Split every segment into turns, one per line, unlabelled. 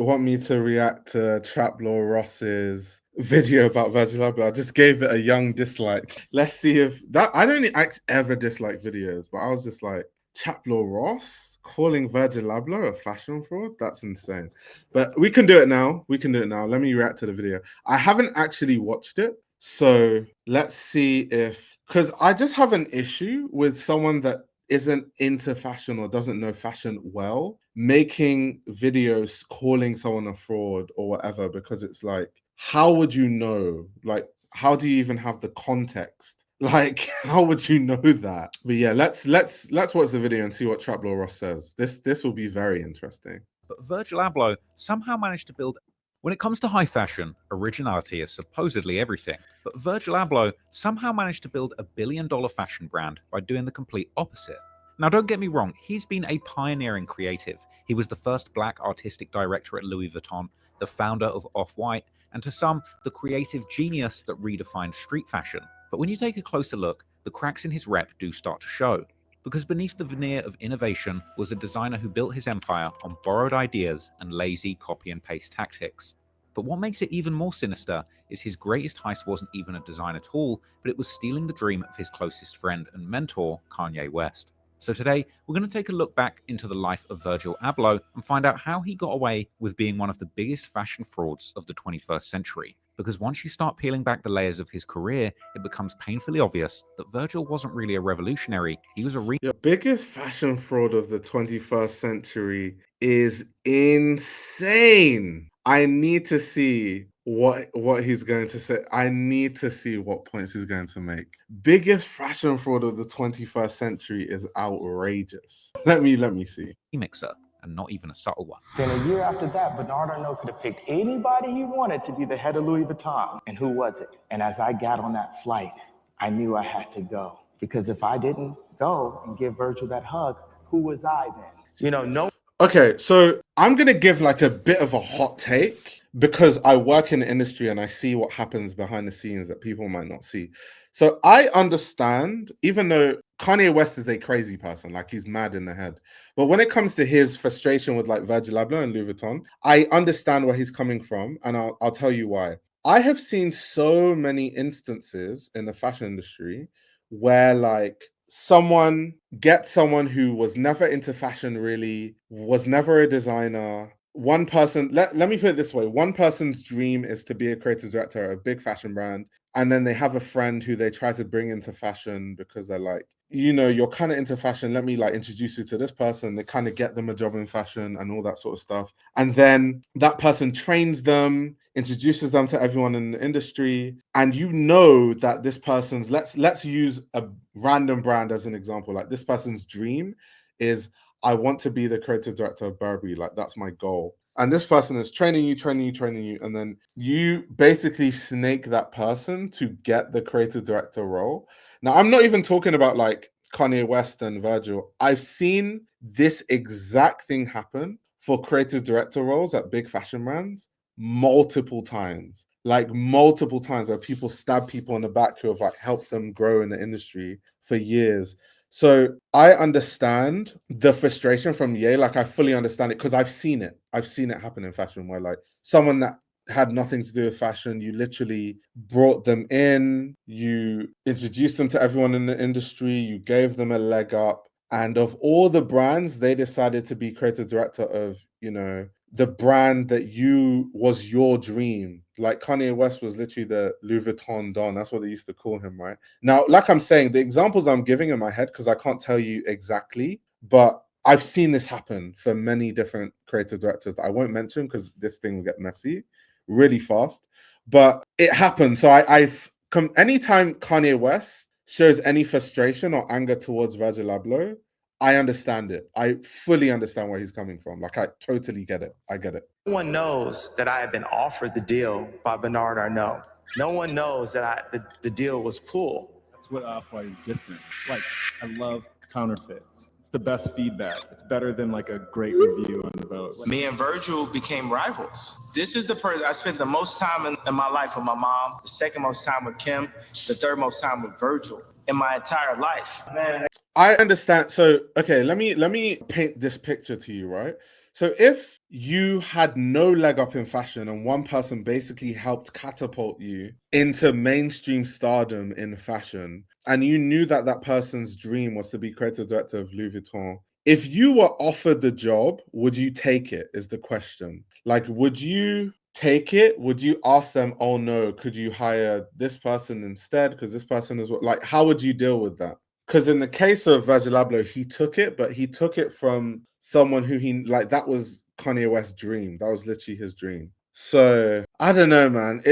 want me to react to Traplaw Ross's video about Virgil Abloh. I just gave it a young dislike. Let's see if that. I don't ever dislike videos, but I was just like, Traplaw Ross calling Virgil Abloh a fashion fraud? That's insane. But we can do it now. We can do it now. Let me react to the video. I haven't actually watched it, so let's see if, because I just have an issue with someone that isn't into fashion or doesn't know fashion well making videos calling someone a fraud or whatever, because it's like, how would you know? Like, how do you even have the context? Like, how would you know that? But yeah, let's watch the video and see what Traplaw Ross says. This will be very interesting.
But Virgil Abloh somehow managed to build. When it comes to high fashion, originality is supposedly everything. But Virgil Abloh somehow managed to build $1 billion fashion brand by doing the complete opposite. Now, don't get me wrong, he's been a pioneering creative. He was the first black artistic director at Louis Vuitton, the founder of Off-White, and to some, the creative genius that redefined street fashion. But when you take a closer look, the cracks in his rep do start to show. Because beneath the veneer of innovation was a designer who built his empire on borrowed ideas and lazy copy and paste tactics. But what makes it even more sinister is his greatest heist wasn't even a design at all, but it was stealing the dream of his closest friend and mentor, Kanye West. So today, we're going to take a look back into the life of Virgil Abloh and find out how he got away with being one of the biggest fashion frauds of the 21st century. Because once you start peeling back the layers of his career, it becomes painfully obvious that Virgil wasn't really a revolutionary, he was a
The biggest fashion fraud of the 21st century is insane. I need to see what he's going to say. I need to see what points he's going to make. Biggest fashion fraud of the 21st century is outrageous. Let me see.
mixer, and not even a subtle one.
Then a year after that, Bernard Arnault could have picked anybody he wanted to be the head of Louis Vuitton. And who was it? And as I got on that flight, I knew I had to go. Because if I didn't go and give Virgil that hug, who was I then? You know, no.
Okay, so I'm going to give like a bit of a hot take because I work in the industry and I see what happens behind the scenes that people might not see. So I understand, even though Kanye West is a crazy person, like he's mad in the head. But when it comes to his frustration with like Virgil Abloh and Louis Vuitton, I understand where he's coming from, and I'll tell you why. I have seen so many instances in the fashion industry where like someone gets someone who was never into fashion really, was never a designer. One person, let me put it this way, one person's dream is to be a creative director at a big fashion brand, and then they have a friend who they try to bring into fashion because they're like, you know, you're kind of into fashion, let me like introduce you to this person. They kind of get them a job in fashion and all that sort of stuff, and then that person trains them, introduces them to everyone in the industry, and you know that this person's, let's use a random brand as an example, like this person's dream is, I want to be the creative director of Burberry, like that's my goal. And this person is training you, and then you basically snake that person to get the creative director role. Now, I'm not even talking about like Kanye West and Virgil. I've seen this exact thing happen for creative director roles at big fashion brands multiple times, like multiple times, where people stab people in the back who have like helped them grow in the industry for years. So I understand the frustration from Ye. Like I fully understand it because I've seen it. I've seen it happen in fashion where like someone that had nothing to do with fashion, you literally brought them in, you introduced them to everyone in the industry, you gave them a leg up, and of all the brands, they decided to be creative director of, you know, the brand that was your dream. Like Kanye West was literally the Louis Vuitton Don. That's what they used to call him, right? Now, like I'm saying, the examples I'm giving in my head, because I can't tell you exactly, but I've seen this happen for many different creative directors that I won't mention because this thing will get messy really fast. But it happened. So I've come anytime Kanye West shows any frustration or anger towards Virgil Abloh, I understand it. I fully understand where he's coming from. Like, I totally get it. I get it.
No one knows that I have been offered the deal by Bernard Arnault. No one knows that the deal was pulled.
That's what Off-White is different. Like, I love counterfeits. It's the best feedback. It's better than like a great review on the vote.
Me and Virgil became rivals. This is the person I spent the most time in my life with my mom, the second most time with Kim, the third most time with Virgil in my entire life. Man.
I understand. So, okay, let me paint this picture to you, right? So if you had no leg up in fashion and one person basically helped catapult you into mainstream stardom in fashion, and you knew that that person's dream was to be creative director of Louis Vuitton, if you were offered the job, would you take it is the question. Like, would you take it? Would you ask them, oh no, could you hire this person instead? Because this person is what, like, how would you deal with that? Because in the case of Virgil Abloh, he took it, but he took it from someone who he, like, that was Kanye West's dream. That was literally his dream. So I don't know, man.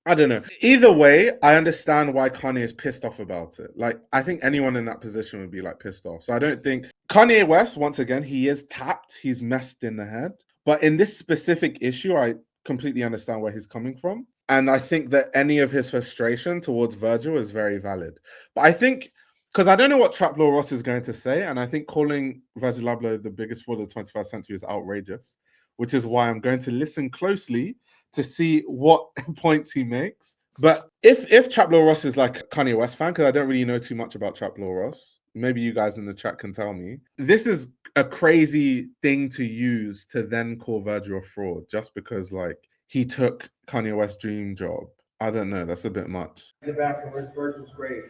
I don't know. Either way, I understand why Kanye is pissed off about it. Like, I think anyone in that position would be like pissed off. So I don't think Kanye West, once again, he is tapped. He's messed in the head. But in this specific issue, I completely understand where he's coming from. And I think that any of his frustration towards Virgil is very valid. But I think, because I don't know what Traplaw Ross is going to say, and I think calling Virgil Abloh the biggest fraud of the 21st century is outrageous, which is why I'm going to listen closely to see what points he makes. But if Traplaw Ross is like a Kanye West fan, because I don't really know too much about Traplaw Ross, maybe you guys in the chat can tell me. This is a crazy thing to use to then call Virgil a fraud just because, like, he took Kanye West's dream job. I don't know. That's a bit much.
The bathroom, where's Virgil's grave?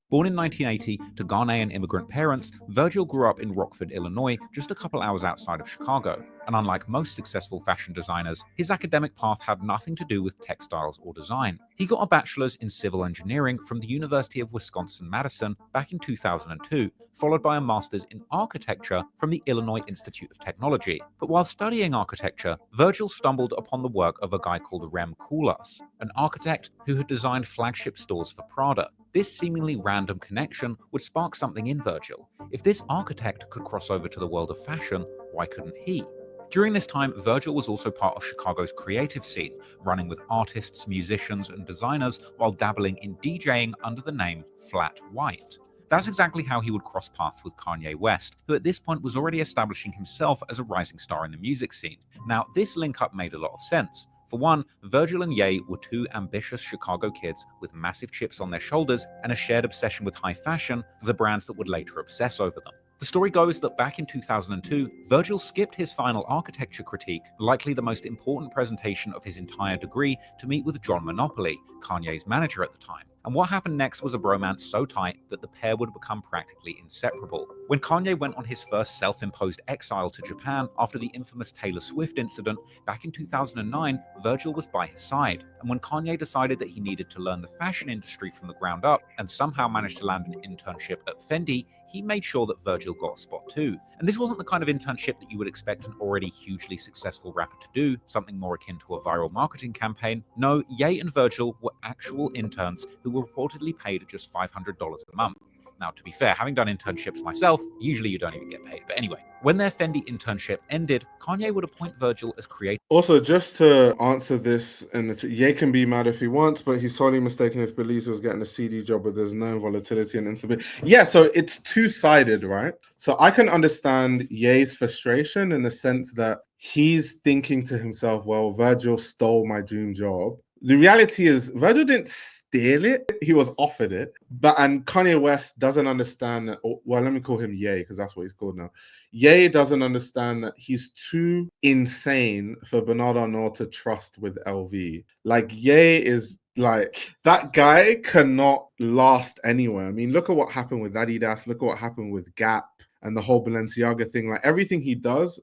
Born in 1980 to Ghanaian immigrant parents, Virgil grew up in Rockford, Illinois, just a couple hours outside of Chicago. And unlike most successful fashion designers, his academic path had nothing to do with textiles or design. He got a bachelor's in civil engineering from the University of Wisconsin-Madison back in 2002, followed by a master's in architecture from the Illinois Institute of Technology. But while studying architecture, Virgil stumbled upon the work of a guy called Clueless, an architect who had designed flagship stores for Prada. This seemingly random connection would spark something in Virgil. If this architect could cross over to the world of fashion, why couldn't he? During this time, Virgil was also part of Chicago's creative scene, running with artists, musicians, and designers while dabbling in DJing under the name Flat White. That's exactly how he would cross paths with Kanye West, who at this point was already establishing himself as a rising star in the music scene. Now, this link-up made a lot of sense. For one, Virgil and Ye were two ambitious Chicago kids with massive chips on their shoulders and a shared obsession with high fashion, the brands that would later obsess over them. The story goes that back in 2002, Virgil skipped his final architecture critique, likely the most important presentation of his entire degree, to meet with John Monopoly, Kanye's manager at the time. And what happened next was a bromance so tight that the pair would become practically inseparable. When Kanye went on his first self-imposed exile to Japan after the infamous Taylor Swift incident back in 2009, Virgil was by his side. And when Kanye decided that he needed to learn the fashion industry from the ground up and somehow managed to land an internship at Fendi, he made sure that Virgil got a spot too. And this wasn't the kind of internship that you would expect an already hugely successful rapper to do, something more akin to a viral marketing campaign. No, Ye and Virgil were actual interns who were reportedly paid just $500 a month. Now, to be fair, having done internships myself, usually you don't even get paid. But anyway, when their Fendi internship ended, Kanye would appoint Virgil as creator.
Also, just to answer this, Ye can be mad if he wants, but he's totally mistaken if he believes he was getting a CD job where there's no volatility and instability. Yeah, so it's two-sided, right? So I can understand Ye's frustration in the sense that he's thinking to himself, well, Virgil stole my dream job. The reality is Virgil didn't steal it, he was offered it. And Kanye West doesn't understand that, well, let me call him Ye, because that's what he's called now. Ye doesn't understand that he's too insane for Bernard Arnault to trust with LV. Like, Ye is like, that guy cannot last anywhere. I mean, look at what happened with Adidas, look at what happened with Gap and the whole Balenciaga thing. Like, everything he does,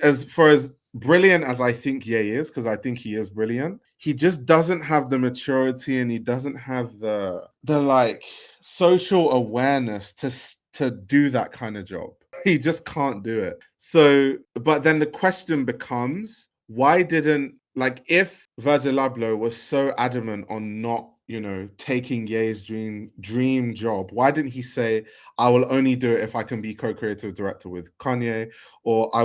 as brilliant as I think Ye is, because I think he is brilliant, he just doesn't have the maturity and he doesn't have the like social awareness to do that kind of job. He just can't do it. So, but then the question becomes, why didn't, like, if Virgil Abloh was so adamant on not, taking Ye's dream job, why didn't he say, I will only do it if I can be co-creative director with Kanye, or I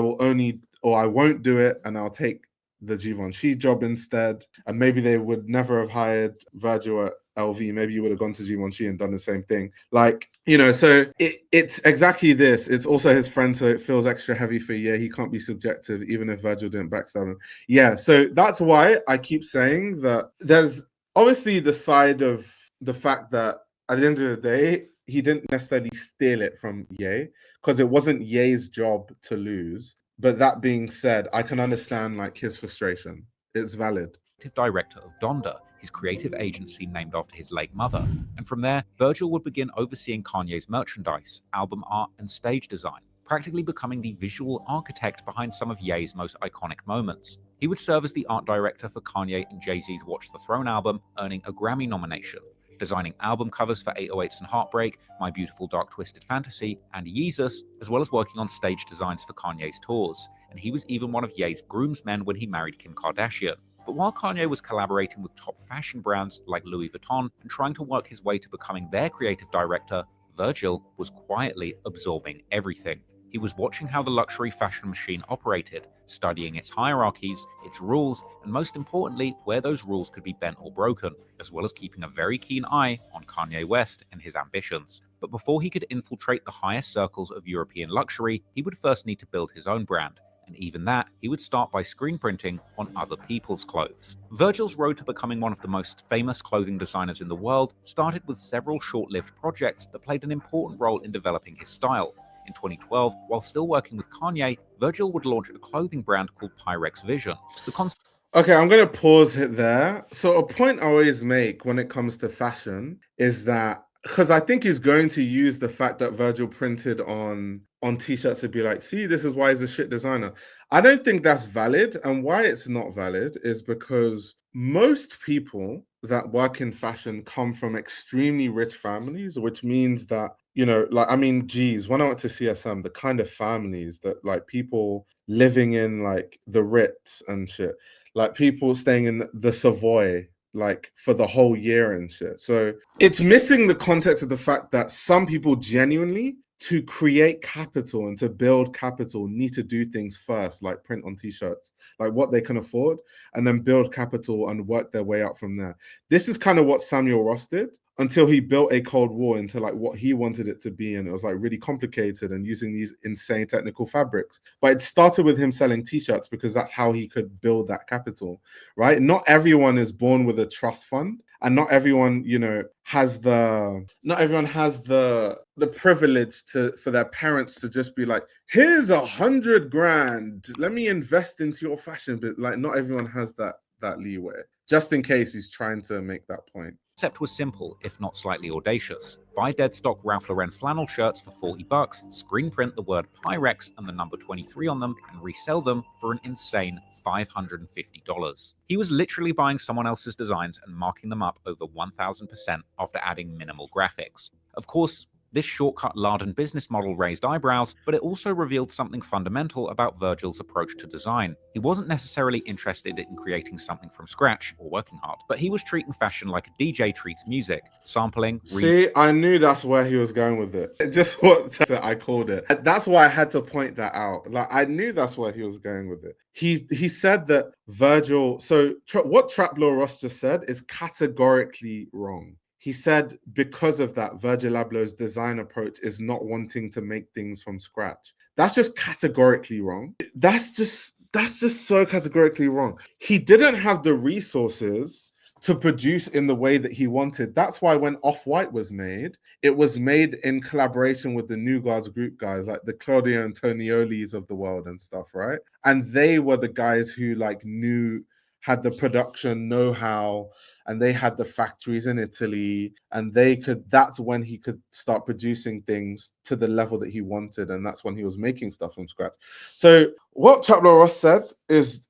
won't do it and I'll take the Givenchy job instead? And maybe they would never have hired Virgil at LV. Maybe you would have gone to Givenchy and done the same thing. Like, so it's exactly this. It's also his friend, so it feels extra heavy for Ye. He can't be subjective, even if Virgil didn't backstab him. Yeah, so that's why I keep saying that there's obviously the side of the fact that at the end of the day, he didn't necessarily steal it from Ye, because it wasn't Ye's job to lose. But that being said, I can understand like his frustration. It's valid.
Director of Donda, his creative agency named after his late mother. And from there, Virgil would begin overseeing Kanye's merchandise, album art, and stage design, practically becoming the visual architect behind some of Ye's most iconic moments. He would serve as the art director for Kanye and Jay-Z's Watch the Throne album, earning a Grammy nomination, designing album covers for 808s and Heartbreak, My Beautiful Dark Twisted Fantasy, and Yeezus, as well as working on stage designs for Kanye's tours. And he was even one of Ye's groomsmen when he married Kim Kardashian. But while Kanye was collaborating with top fashion brands like Louis Vuitton and trying to work his way to becoming their creative director, Virgil was quietly absorbing everything. He was watching how the luxury fashion machine operated, studying its hierarchies, its rules, and most importantly, where those rules could be bent or broken, as well as keeping a very keen eye on Kanye West and his ambitions. But before he could infiltrate the highest circles of European luxury, he would first need to build his own brand. And even that, he would start by screen printing on other people's clothes. Virgil's road to becoming one of the most famous clothing designers in the world started with several short-lived projects that played an important role in developing his style. In 2012, while still working with Kanye, Virgil would launch a clothing brand called Pyrex Vision.
Okay, I'm going to pause it there. So a point I always make when it comes to fashion is that, because I think he's going to use the fact that Virgil printed on t-shirts to be like, see, this is why he's a shit designer. I don't think that's valid. And why it's not valid is because most people that work in fashion come from extremely rich families, which means that, you know, like, I mean, geez, when I went to CSM, the kind of families that like people living in like the Ritz and shit, like people staying in the Savoy like for the whole year and shit. So it's missing the context of the fact that some people genuinely, to create capital and to build capital, need to do things first, like print on t-shirts, like what they can afford, and then build capital and work their way up from there. This is kind of what Samuel Ross did until he built a Cold War into like what he wanted it to be, and it was like really complicated and using these insane technical fabrics. But it started with him selling t-shirts because that's how he could build that capital, right? Not everyone is born with a trust fund, and not everyone, you know, has the privilege for their parents to just be like, here's $100 grand, let me invest into your fashion. But like, not everyone has that leeway. Just in case he's trying to make that point.
Concept was simple, if not slightly audacious. Buy dead stock Ralph Lauren flannel shirts for $40, screen print the word Pyrex and the number 23 on them, and resell them for an insane $550. He was literally buying someone else's designs and marking them up over 1,000% after adding minimal graphics. Of course, this shortcut Larden business model raised eyebrows, but it also revealed something fundamental about Virgil's approach to design. He wasn't necessarily interested in creating something from scratch or working hard, but he was treating fashion like a DJ treats music, sampling.
See, I knew that's where he was going with it. Just what I called it. That's why I had to point that out. Like, I knew that's where he was going with it. He said that Virgil. So what Traplow Ross just said is categorically wrong. He said because of that, Virgil Abloh's design approach is not wanting to make things from scratch. That's just categorically wrong. That's just so categorically wrong. He didn't have the resources to produce in the way that he wanted. That's why when Off-White was made, it was made in collaboration with the New Guards group guys, like the Claudio Antoniolis of the world and stuff, right? And they were the guys who like had the production know-how, and they had the factories in Italy, and that's when he could start producing things to the level that he wanted, and that's when he was making stuff from scratch. So what Traplow Ross said is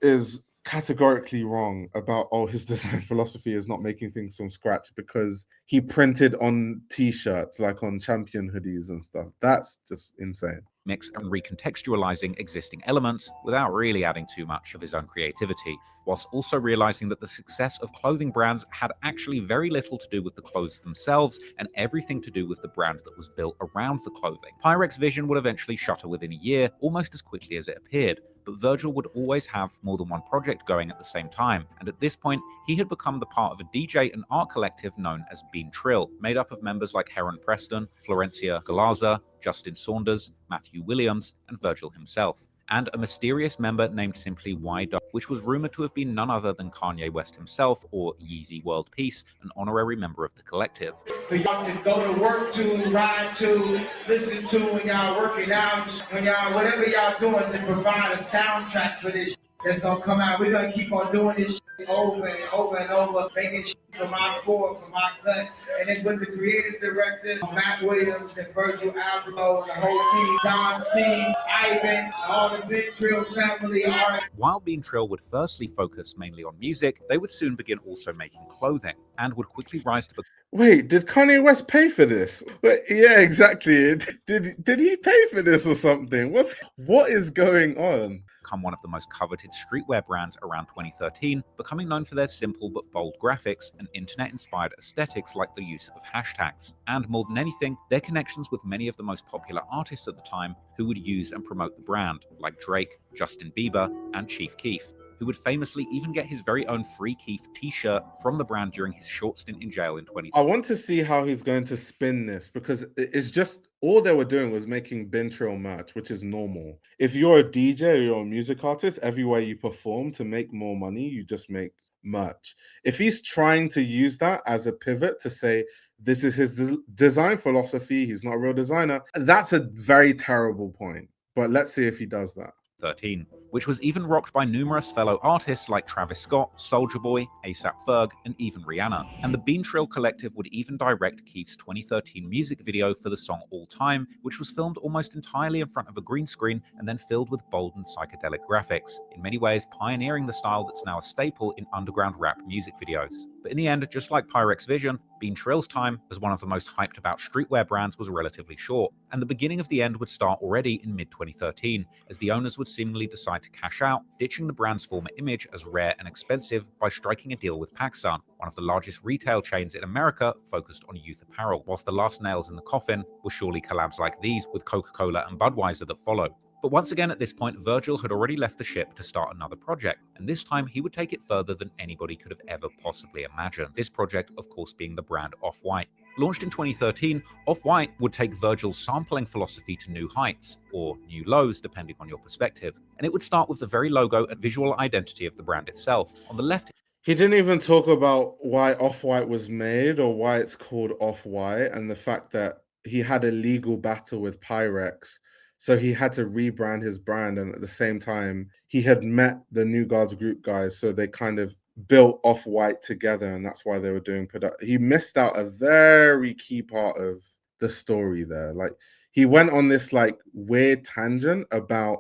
categorically wrong about, oh, his design philosophy is not making things from scratch because he printed on t-shirts, like on Champion hoodies and stuff. That's just insane.
Mix and recontextualizing existing elements without really adding too much of his own creativity, whilst also realizing that the success of clothing brands had actually very little to do with the clothes themselves and everything to do with the brand that was built around the clothing. Pyrex Vision would eventually shutter within a year, almost as quickly as it appeared, but Virgil would always have more than one project going at the same time, and at this point, he had become the part of a DJ and art collective known as Bean Trill, made up of members like Heron Preston, Florencia Galazza, Justin Saunders, Matthew Williams, and Virgil himself. and a mysterious member named simply Y, which was rumored to have been none other than Kanye West himself, or Yeezy World Peace, an honorary member of the collective.
For y'all to go to work to, ride to, listen to when y'all working out, when y'all, whatever y'all doing to provide a soundtrack for this that's gonna come out. We're gonna keep on doing this over and over and over, making from our core, from our cut. And then with the creative director, Matt Williams and Virgil Abloh and the whole team, Don C, Ivan, all the Betrayal family artists.
While Betrayal would firstly focus mainly on music, they would soon begin also making clothing, and would quickly rise to
Wait, did Kanye West pay for this? But yeah, exactly. Did he pay for this or something? What is going on?
become one of the most coveted streetwear brands around 2013, becoming known for their simple but bold graphics and internet-inspired aesthetics like the use of hashtags, and more than anything, their connections with many of the most popular artists at the time who would use and promote the brand, like Drake, Justin Bieber, and Chief Keef, who would famously even get his very own Free Keef t-shirt from the brand during his short stint in jail in 2013.
I want to see how he's going to spin this, because it's just all they were doing was making Betrayal merch, which is normal. If you're a DJ or you're a music artist, everywhere you perform to make more money, you just make merch. If he's trying to use that as a pivot to say this is his design philosophy, he's not a real designer, that's a very terrible point. But let's see if he does that.
13, which was even rocked by numerous fellow artists like Travis Scott, Soulja Boy, A$AP Ferg, and even Rihanna. And the Betrayal Collective would even direct Keef's 2013 music video for the song All Time, which was filmed almost entirely in front of a green screen and then filled with bold and psychedelic graphics, in many ways pioneering the style that's now a staple in underground rap music videos. But in the end, just like Pyrex Vision, Betrayal's time as one of the most hyped about streetwear brands was relatively short, and the beginning of the end would start already in mid-2013, as the owners would seemingly decide to cash out, ditching the brand's former image as rare and expensive by striking a deal with PacSun, one of the largest retail chains in America focused on youth apparel, whilst the last nails in the coffin were surely collabs like these with Coca-Cola and Budweiser that followed. But once again at this point, Virgil had already left the ship to start another project, and this time he would take it further than anybody could have ever possibly imagined. This project, of course, being the brand Off-White. Launched in 2013, Off-White would take Virgil's sampling philosophy to new heights, or new lows depending on your perspective, and it would start with the very logo and visual identity of the brand itself. On the left,
he didn't even talk about why Off-White was made or why it's called Off-White, and the fact that he had a legal battle with Pyrex. So he had to rebrand his brand, and at the same time, he had met the New Guards Group guys, so they kind of built Off-White together, and that's why they were doing production. He missed out a very key part of the story there. Like, he went on this like weird tangent about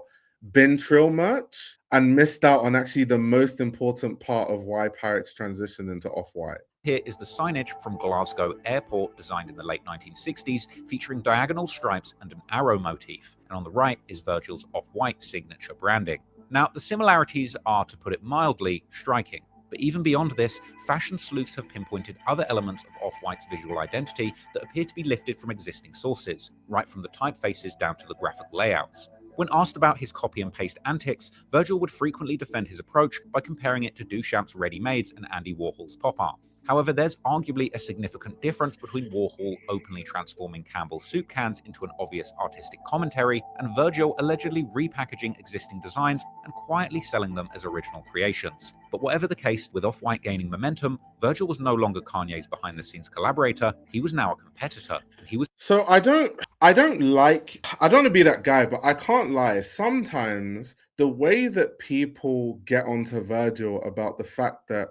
Betrayal merch and missed out on actually the most important part of why Pyrex transitioned into Off-White.
Here is the signage from Glasgow Airport, designed in the late 1960s, featuring diagonal stripes and an arrow motif. And on the right is Virgil's Off-White signature branding. Now, the similarities are, to put it mildly, striking. But even beyond this, fashion sleuths have pinpointed other elements of Off-White's visual identity that appear to be lifted from existing sources, right from the typefaces down to the graphic layouts. When asked about his copy and paste antics, Virgil would frequently defend his approach by comparing it to Duchamp's ready-mades and Andy Warhol's pop art. However, there's arguably a significant difference between Warhol openly transforming Campbell soup cans into an obvious artistic commentary, and Virgil allegedly repackaging existing designs and quietly selling them as original creations. But whatever the case, with Off-White gaining momentum, Virgil was no longer Kanye's behind-the-scenes collaborator, he was now a competitor. He was
So I don't want to be that guy, but I can't lie. Sometimes the way that people get onto Virgil about the fact that,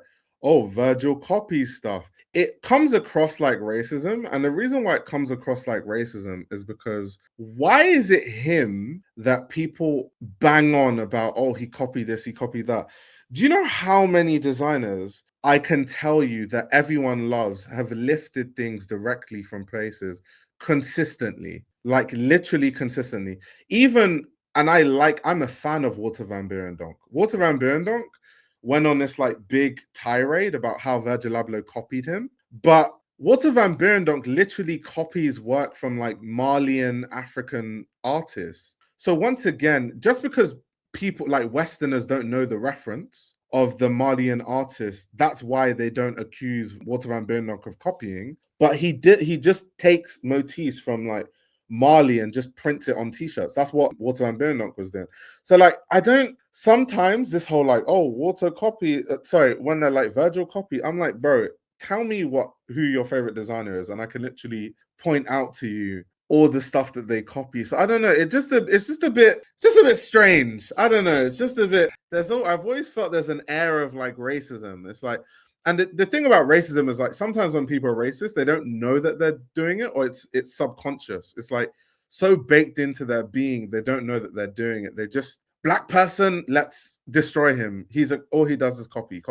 oh, Virgil copies stuff, it comes across like racism. And the reason why it comes across like racism is because why is it him that people bang on about, oh, he copied this, he copied that? Do you know how many designers I can tell you that everyone loves have lifted things directly from places consistently, like literally consistently? Even, and I'm a fan of Walter Van Beirendonck. Walter Van Beirendonck went on this like big tirade about how Virgil Abloh copied him, but Walter Van Beirendonck literally copies work from like Malian African artists. So once again, just because people like Westerners don't know the reference of the Malian artist, that's why they don't accuse Walter Van Beirendonck of copying. But he just takes motifs from like Marley and just prints it on t-shirts. That's what Water and Birndock was doing. So like, I don't, sometimes this whole like, oh, Water copy, when they're like Virgil copy, I'm like, bro, tell me who your favorite designer is, and I can literally point out to you all the stuff that they copy. So I don't know. It's just a bit strange. I don't know. It's just a bit. I've always felt there's an air of like racism. It's like, and the thing about racism is like sometimes when people are racist, they don't know that they're doing it, or it's subconscious. It's like so baked into their being, they don't know that they're doing it. They just black person, let's destroy him. All he does is copy.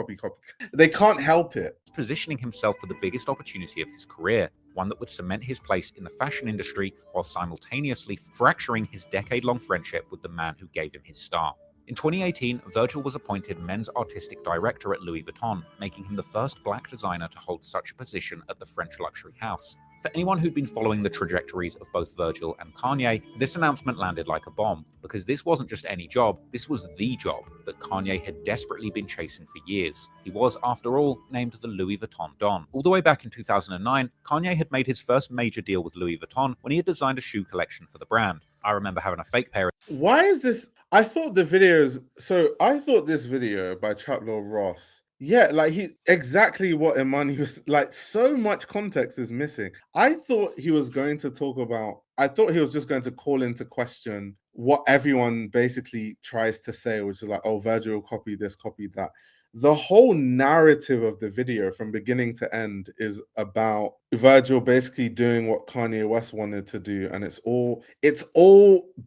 They can't help it.
Positioning himself for the biggest opportunity of his career, one that would cement his place in the fashion industry while simultaneously fracturing his decade-long friendship with the man who gave him his start. In 2018, Virgil was appointed men's artistic director at Louis Vuitton, making him the first black designer to hold such a position at the French luxury house. For anyone who'd been following the trajectories of both Virgil and Kanye, this announcement landed like a bomb, because this wasn't just any job, this was the job that Kanye had desperately been chasing for years. He was, after all, named the Louis Vuitton Don. All the way back in 2009, Kanye had made his first major deal with Louis Vuitton when he had designed a shoe collection for the brand. I remember having a fake pair.
Why is this? I thought this video by Chaplow Ross, yeah, like exactly what Imani was like, so much context is missing. I thought he was going to talk about, I thought he was just going to call into question what everyone basically tries to say, which is like, oh, Virgil copied this, copied that. The whole narrative of the video from beginning to end is about Virgil basically doing what Kanye West wanted to do, and it's all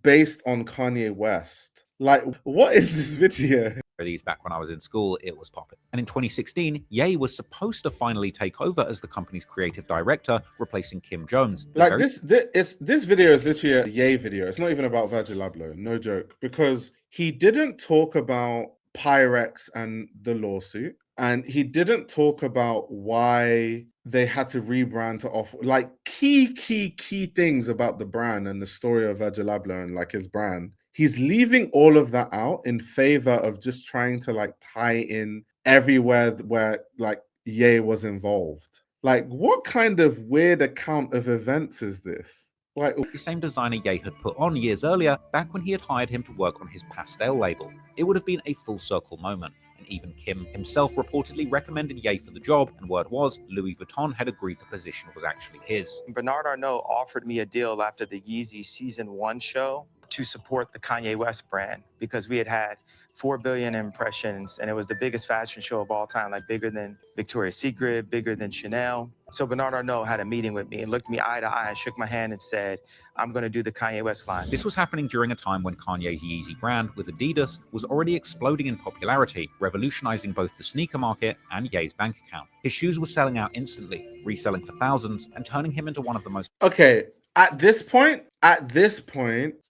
based on Kanye West. Like, what is this video?
These back when I was in school, it was popping. And in 2016, Ye was supposed to finally take over as the company's creative director, replacing Kim Jones.
Like this video is literally a Ye video. It's not even about Virgil Abloh, no joke, because he didn't talk about Pyrex and the lawsuit, and he didn't talk about why they had to rebrand to offer like key things about the brand and the story of Virgil Abloh and like his brand. He's leaving all of that out in favor of just trying to like tie in everywhere where like Ye was involved. Like, what kind of weird account of events is this? Like,
the same designer Ye had put on years earlier, back when he had hired him to work on his pastel label. It would have been a full circle moment, and even Kim himself reportedly recommended Ye for the job, and word was Louis Vuitton had agreed the position was actually his.
Bernard Arnault offered me a deal after the Yeezy Season 1 show to support the Kanye West brand, because we had 4 billion impressions, and it was the biggest fashion show of all time, like bigger than Victoria's Secret, bigger than Chanel. So Bernard Arnault had a meeting with me and looked me eye to eye and shook my hand and said, I'm going to do the Kanye West line.
This was happening during a time when Kanye's Yeezy brand with Adidas was already exploding in popularity, revolutionizing both the sneaker market and Ye's bank account. His shoes were selling out instantly, reselling for thousands, and turning him into one of the most...
Okay, at this point,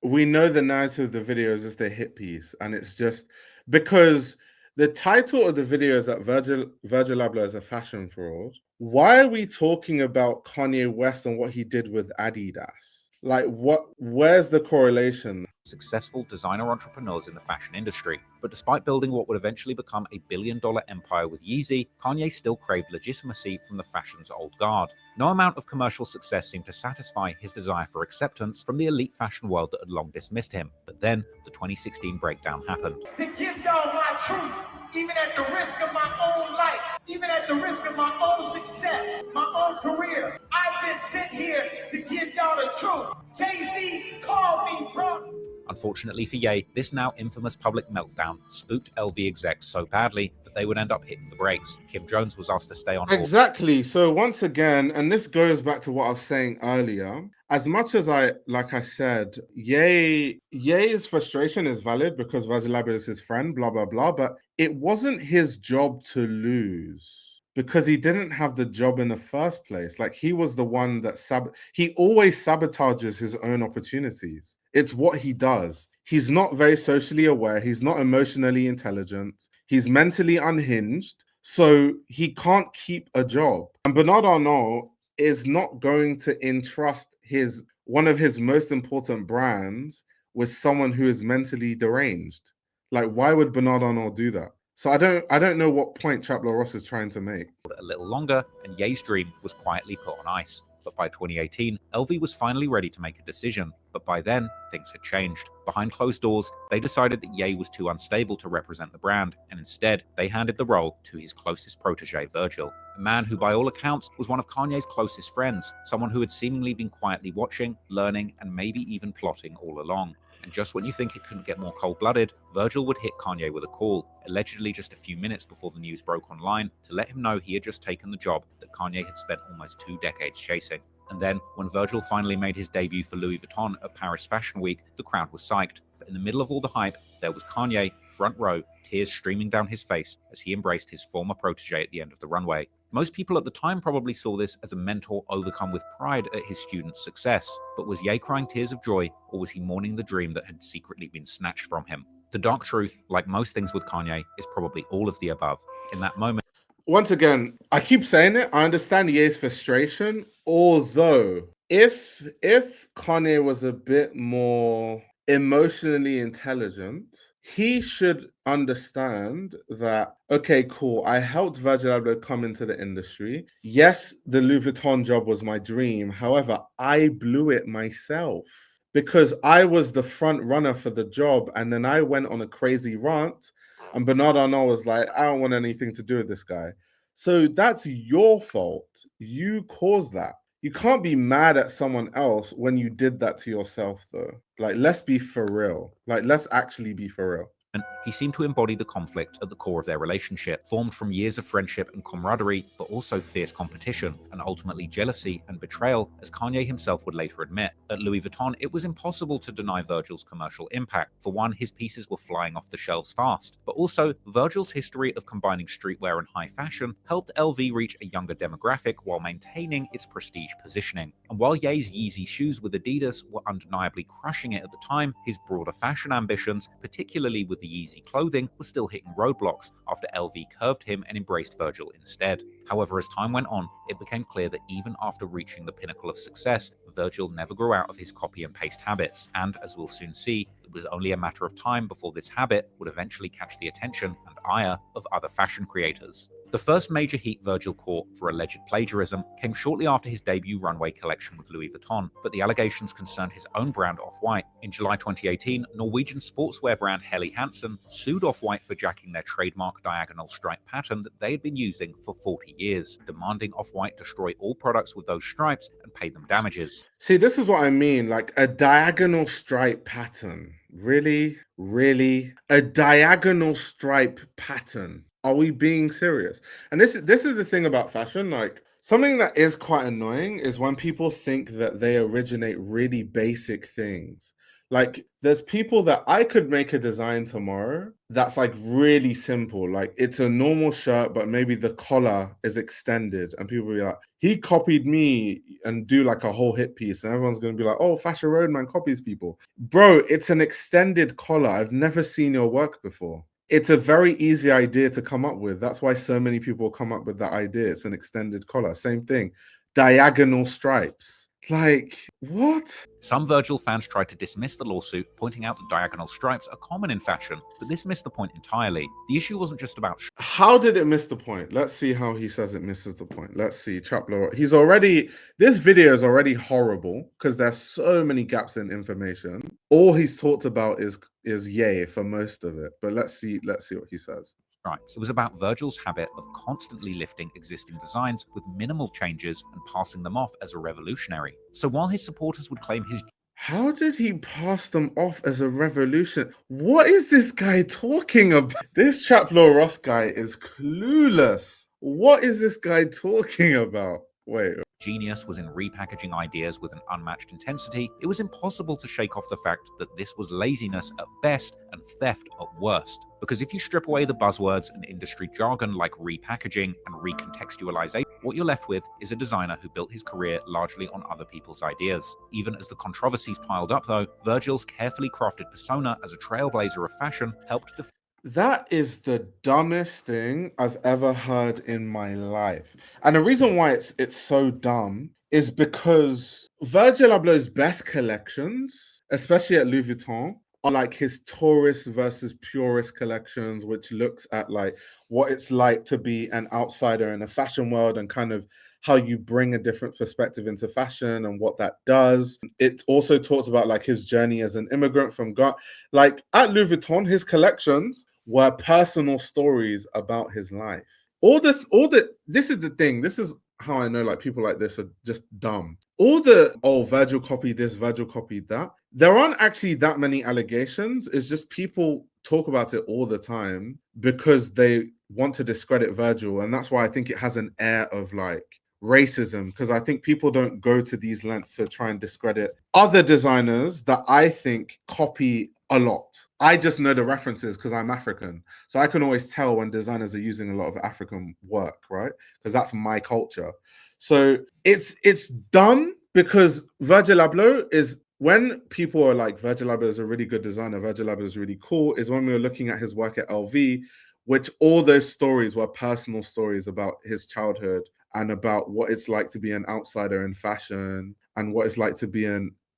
we know the narrative of the video is just a hit piece, and it's just because the title of the video is that Virgil Abloh is a fashion fraud. Why are we talking about Kanye West and what he did with Adidas? Like, where's the correlation?
Successful designer entrepreneurs in the fashion industry. But despite building what would eventually become a billion-dollar empire with Yeezy, Kanye still craved legitimacy from the fashion's old guard. No amount of commercial success seemed to satisfy his desire for acceptance from the elite fashion world that had long dismissed him. But then, the 2016 breakdown happened.
To give y'all my truth, even at the risk of my own life, even at the risk of my own success, my own career, I've been sent here to give y'all the truth. Jay-Z called me, bro.
Unfortunately for Ye, this now infamous public meltdown spooked LV execs so badly that they would end up hitting the brakes. Kim Jones was asked to stay on board.
Exactly. So once again, and this goes back to what I was saying earlier, as much as I said, Ye's frustration is valid because Virgil Abloh is his friend, blah, blah, blah, but it wasn't his job to lose, because he didn't have the job in the first place. Like, he was the one that he always sabotages his own opportunities. It's what he does. He's not very socially aware. He's not emotionally intelligent. He's mentally unhinged. So he can't keep a job. And Bernard Arnault is not going to entrust one of his most important brands with someone who is mentally deranged. Like, why would Bernard Arnault do that? So I don't know what point Chaplow Ross is trying to make.
A little longer, and Ye's dream was quietly put on ice. But by 2018, LV was finally ready to make a decision. But by then, things had changed. Behind closed doors, they decided that Ye was too unstable to represent the brand, and instead, they handed the role to his closest protege, Virgil, a man who by all accounts was one of Kanye's closest friends, someone who had seemingly been quietly watching, learning, and maybe even plotting all along. And just when you think it couldn't get more cold-blooded, Virgil would hit Kanye with a call, allegedly just a few minutes before the news broke online, to let him know he had just taken the job that Kanye had spent almost 2 decades chasing. And then, when Virgil finally made his debut for Louis Vuitton at Paris Fashion Week, the crowd was psyched. But in the middle of all the hype, there was Kanye, front row, tears streaming down his face as he embraced his former protege at the end of the runway. Most people at the time probably saw this as a mentor overcome with pride at his student's success. But was Ye crying tears of joy, or was he mourning the dream that had secretly been snatched from him? The dark truth, like most things with Kanye, is probably all of the above. In that moment,
once again, I keep saying it. I understand Ye's frustration, although if Kanye was a bit more emotionally intelligent, he should understand that, okay, cool, I helped Virgil Abloh come into the industry. Yes, the Louis Vuitton job was my dream. However, I blew it myself because I was the front runner for the job, and then I went on a crazy rant. And Bernard Arnault was like, I don't want anything to do with this guy. So that's your fault. You caused that. You can't be mad at someone else when you did that to yourself, though. Like, let's be for real. Like, let's actually be for real.
He seemed to embody the conflict at the core of their relationship, formed from years of friendship and camaraderie, but also fierce competition, and ultimately jealousy and betrayal, as Kanye himself would later admit. At Louis Vuitton, it was impossible to deny Virgil's commercial impact. For one, his pieces were flying off the shelves fast, but also, Virgil's history of combining streetwear and high fashion helped LV reach a younger demographic while maintaining its prestige positioning. And while Ye's Yeezy shoes with Adidas were undeniably crushing it at the time, his broader fashion ambitions, particularly with the Yeezy clothing, was still hitting roadblocks after LV curved him and embraced Virgil instead. However, as time went on, it became clear that even after reaching the pinnacle of success, Virgil never grew out of his copy and paste habits, and as we'll soon see, it was only a matter of time before this habit would eventually catch the attention and ire of other fashion creators. The first major heat Virgil caught for alleged plagiarism came shortly after his debut runway collection with Louis Vuitton, but the allegations concerned his own brand Off-White. In July 2018, Norwegian sportswear brand Helly Hansen sued Off-White for jacking their trademark diagonal stripe pattern that they had been using for 40 years, demanding Off-White destroy all products with those stripes and pay them damages.
See, this is what I mean, like a diagonal stripe pattern. Really? Really? A diagonal stripe pattern. Are we being serious? And this is the thing about fashion. Like, something that is quite annoying is when people think that they originate really basic things. Like, there's people that I could make a design tomorrow that's like really simple. Like, it's a normal shirt, but maybe the collar is extended, and people will be like, he copied me, and do like a whole hit piece, and everyone's going to be like, oh, Fashion Roadman copies people. Bro, it's an extended collar. I've never seen your work before. It's a very easy idea to come up with. That's why so many people come up with that idea. It's an extended collar. Same thing. Diagonal stripes. Like, what?
Some Virgil fans tried to dismiss the lawsuit, pointing out that diagonal stripes are common in fashion, but this missed the point entirely. The issue wasn't just about
how did it miss the point? Let's see how he says it misses the point. Let's see. Chaplow. This video is already horrible because there's so many gaps in information. All he's talked about is Ye for most of it. But let's see what he says.
It was about Virgil's habit of constantly lifting existing designs with minimal changes and passing them off as a revolutionary. So while his supporters would claim his...
How did he pass them off as a revolution? What is this guy talking about? This Chaplow Ross guy is clueless. What is this guy talking about? Wait.
Genius was in repackaging ideas with an unmatched intensity, it was impossible to shake off the fact that this was laziness at best and theft at worst. Because if you strip away the buzzwords and industry jargon like repackaging and re-contextualizing, what you're left with is a designer who built his career largely on other people's ideas. Even as the controversies piled up though, Virgil's carefully crafted persona as a trailblazer of fashion helped define.
That is the dumbest thing I've ever heard in my life. And the reason why it's so dumb is because Virgil Abloh's best collections, especially at Louis Vuitton, on like his tourist versus purist collections, which looks at like what it's like to be an outsider in a fashion world and kind of how you bring a different perspective into fashion and what that does. It also talks about like his journey as an immigrant from Ghana. Like at Louis Vuitton, his collections were personal stories about his life. This is the thing. This is how I know like people like this are just dumb. Virgil copied this, Virgil copied that. There aren't actually that many allegations. It's just people talk about it all the time because they want to discredit Virgil. And that's why I think it has an air of like racism, because I think people don't go to these lengths to try and discredit other designers that I think copy a lot. I just know the references because I'm African. So I can always tell when designers are using a lot of African work, right? Because that's my culture. So it's dumb because Virgil Abloh is, when people are like, Virgil Abloh is a really good designer, Virgil Abloh is really cool, is when we were looking at his work at LV, which all those stories were personal stories about his childhood and about what it's like to be an outsider in fashion and what it's like to be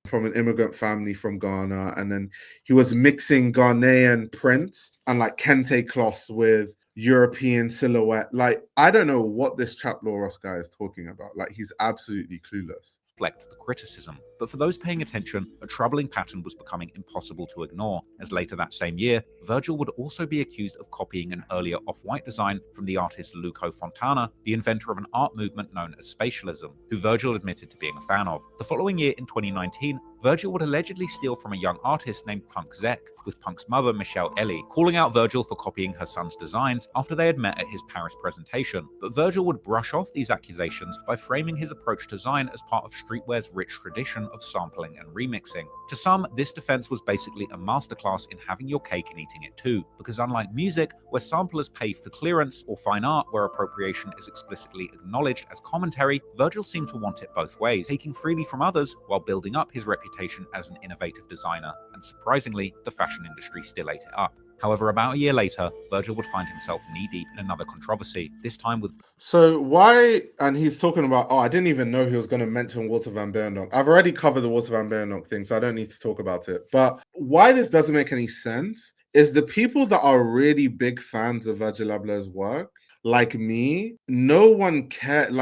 from an immigrant family from Ghana. And then he was mixing Ghanaian prints and like kente cloths with European silhouette. Like, I don't know what this Chaplow Ross guy is talking about. Like, he's absolutely clueless.
Reflect the criticism, but for those paying attention, a troubling pattern was becoming impossible to ignore, as later that same year, Virgil would also be accused of copying an earlier off-white design from the artist Luca Fontana, the inventor of an art movement known as spatialism, who Virgil admitted to being a fan of. The following year, in 2019, Virgil would allegedly steal from a young artist named Punk Zek, with Punk's mother, Michelle Ellie, calling out Virgil for copying her son's designs after they had met at his Paris presentation. But Virgil would brush off these accusations by framing his approach to design as part of streetwear's rich tradition of sampling and remixing. To some, this defense was basically a masterclass in having your cake and eating it too, because unlike music, where samplers pay for clearance, or fine art, where appropriation is explicitly acknowledged as commentary, Virgil seemed to want it both ways, taking freely from others while building up his reputation as an innovative designer, and surprisingly, the fashion industry still ate it up. However, about a year later, Virgil would find himself knee-deep in another controversy, this time with...
So why, and he's talking about, I didn't even know he was going to mention Walter van Beirendonck. I've already covered the Walter van Beirendonck thing, so I don't need to talk about it. But why this doesn't make any sense is the people that are really big fans of Virgil Abloh's work, like me, no one cared.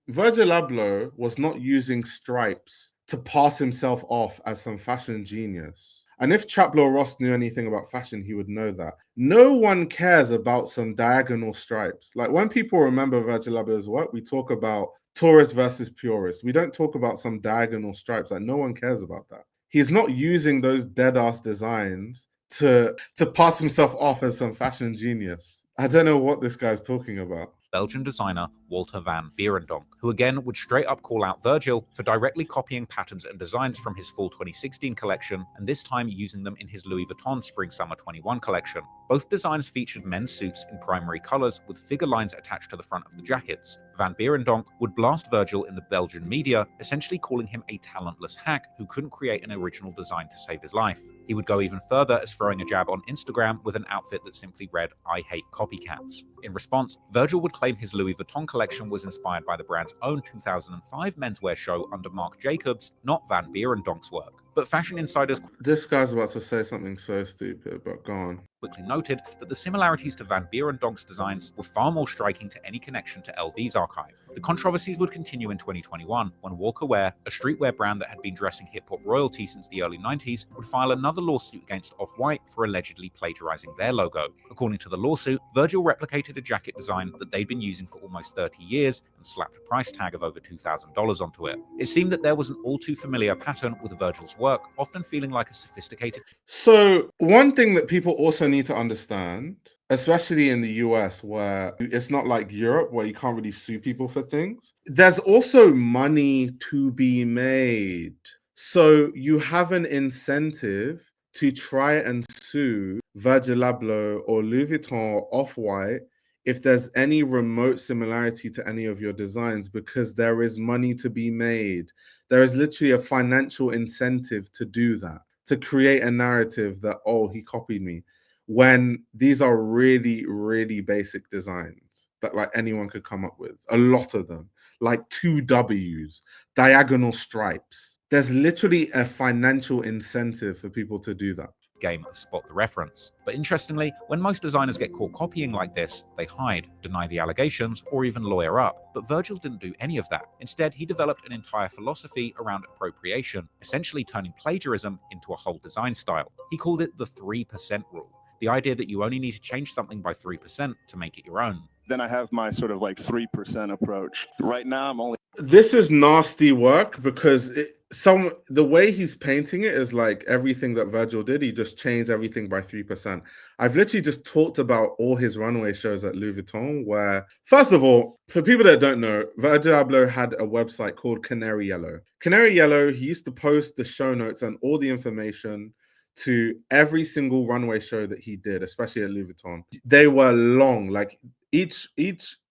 Virgil Abloh was not using stripes to pass himself off as some fashion genius. And if Chaplow Ross knew anything about fashion, he would know that. No one cares about some diagonal stripes. Like, when people remember Virgil Abloh's work, we talk about tourist versus purist. We don't talk about some diagonal stripes. Like, no one cares about that. He's not using those dead-ass designs to pass himself off as some fashion genius. I don't know what this guy's talking about.
Belgian designer Walter van Beirendonck, who again would straight up call out Virgil for directly copying patterns and designs from his fall 2016 collection, and this time using them in his Louis Vuitton Spring-Summer 21 collection. Both designs featured men's suits in primary colors with figure lines attached to the front of the jackets. Van Beirendonck would blast Virgil in the Belgian media, essentially calling him a talentless hack who couldn't create an original design to save his life. He would go even further as throwing a jab on Instagram with an outfit that simply read, "I hate copycats." In response, Virgil would claim his Louis Vuitton collection was inspired by the brand's own 2005 menswear show under Marc Jacobs, not Van Beirendonck's work. But fashion insiders...
This guy's about to say something so stupid, but go on.
...quickly noted that the similarities to Van Beirendonck's designs were far more striking to any connection to LV's archive. The controversies would continue in 2021 when Walker Wear, a streetwear brand that had been dressing hip-hop royalty since the early 90s, would file another lawsuit against Off-White for allegedly plagiarizing their logo. According to the lawsuit, Virgil replicated a jacket design that they'd been using for almost 30 years and slapped a price tag of over $2,000 onto it. It seemed that there was an all-too-familiar pattern with Virgil's work, often feeling like a sophisticated...
So one thing that people also need to understand, especially in the US, where it's not like Europe where you can't really sue people for things, there's also money to be made. So you have an incentive to try and sue Virgil Abloh or Louis Vuitton or Off-White if there's any remote similarity to any of your designs, because there is money to be made. There is literally a financial incentive to do that, to create a narrative that, oh, he copied me, when these are really, really basic designs that like anyone could come up with. A lot of them, like 2 Ws, diagonal stripes. There's literally a financial incentive for people to do that.
game of spot the reference. But interestingly, when most designers get caught copying like this, they hide, deny the allegations, or even lawyer up. But Virgil didn't do any of that. Instead, he developed an entire philosophy around appropriation, essentially turning plagiarism into a whole design style. He called it the 3% rule, the idea that you only need to change something by 3% to make it your own.
Then I have my sort of like 3% approach. Right now, I'm only.
This is nasty work because the way he's painting it is like everything that Virgil did, he just changed everything by 3%. I've literally just talked about all his runway shows at Louis Vuitton, where, first of all, for people that don't know, Virgil Abloh had a website called Canary Yellow. Canary Yellow, he used to post the show notes and all the information to every single runway show that he did, especially at Louis Vuitton. They were long, like each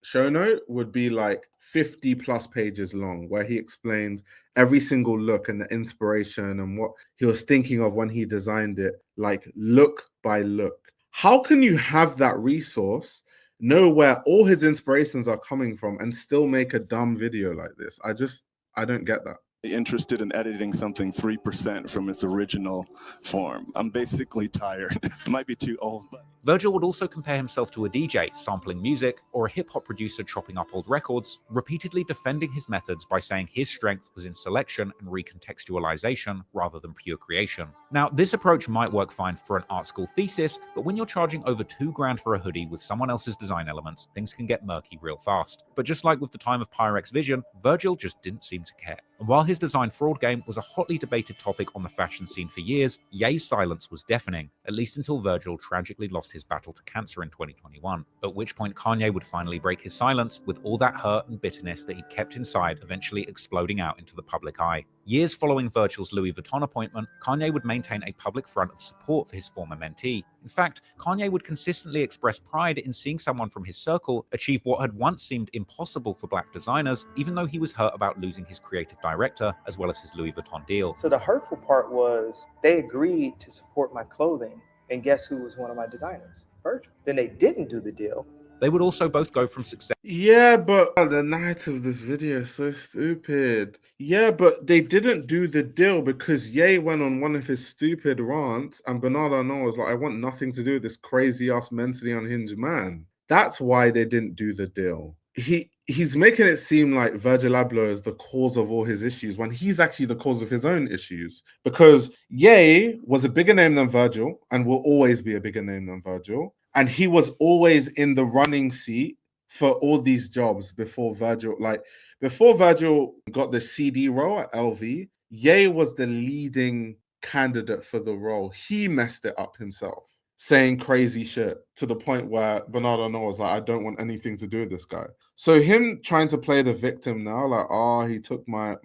show note would be like 50 plus pages long, where he explains every single look and the inspiration and what he was thinking of when he designed it, like look by look. How can you have that resource, know where all his inspirations are coming from, and still make a dumb video like this? I don't get that.
Interested in editing something 3% from its original form. I'm basically tired. It might be too old, but
Virgil would also compare himself to a DJ sampling music or a hip-hop producer chopping up old records, repeatedly defending his methods by saying his strength was in selection and recontextualization rather than pure creation. Now, this approach might work fine for an art school thesis, but when you're charging over $2,000 for a hoodie with someone else's design elements, things can get murky real fast. But just like with the time of Pyrex Vision, Virgil just didn't seem to care. And while his design fraud game was a hotly debated topic on the fashion scene for years, Ye's silence was deafening, at least until Virgil tragically lost his battle to cancer in 2021, at which point Kanye would finally break his silence, with all that hurt and bitterness that he kept inside eventually exploding out into the public eye. Years following Virgil's Louis Vuitton appointment, Kanye would maintain a public front of support for his former mentee. In fact, Kanye would consistently express pride in seeing someone from his circle achieve what had once seemed impossible for black designers, even though he was hurt about losing his creative director as well as his Louis Vuitton deal.
So the hurtful part was they agreed to support my clothing, and guess who was one of my designers? Virgil. Then they didn't do the deal.
They would also both go from success.
Yeah, but the narrative of this video is so stupid. Yeah, but they didn't do the deal because Ye went on one of his stupid rants, and Bernard Arnault was like, I want nothing to do with this crazy ass mentally unhinged man. That's why they didn't do the deal. He's making it seem like Virgil Abloh is the cause of all his issues when he's actually the cause of his own issues. Because Ye was a bigger name than Virgil and will always be a bigger name than Virgil. And he was always in the running seat for all these jobs before Virgil. Like before Virgil got the CD role at LV, Ye was the leading candidate for the role. He messed it up himself, saying crazy shit to the point where Bernard Arnault was like, I don't want anything to do with this guy. So him trying to play the victim now, like, oh, he took my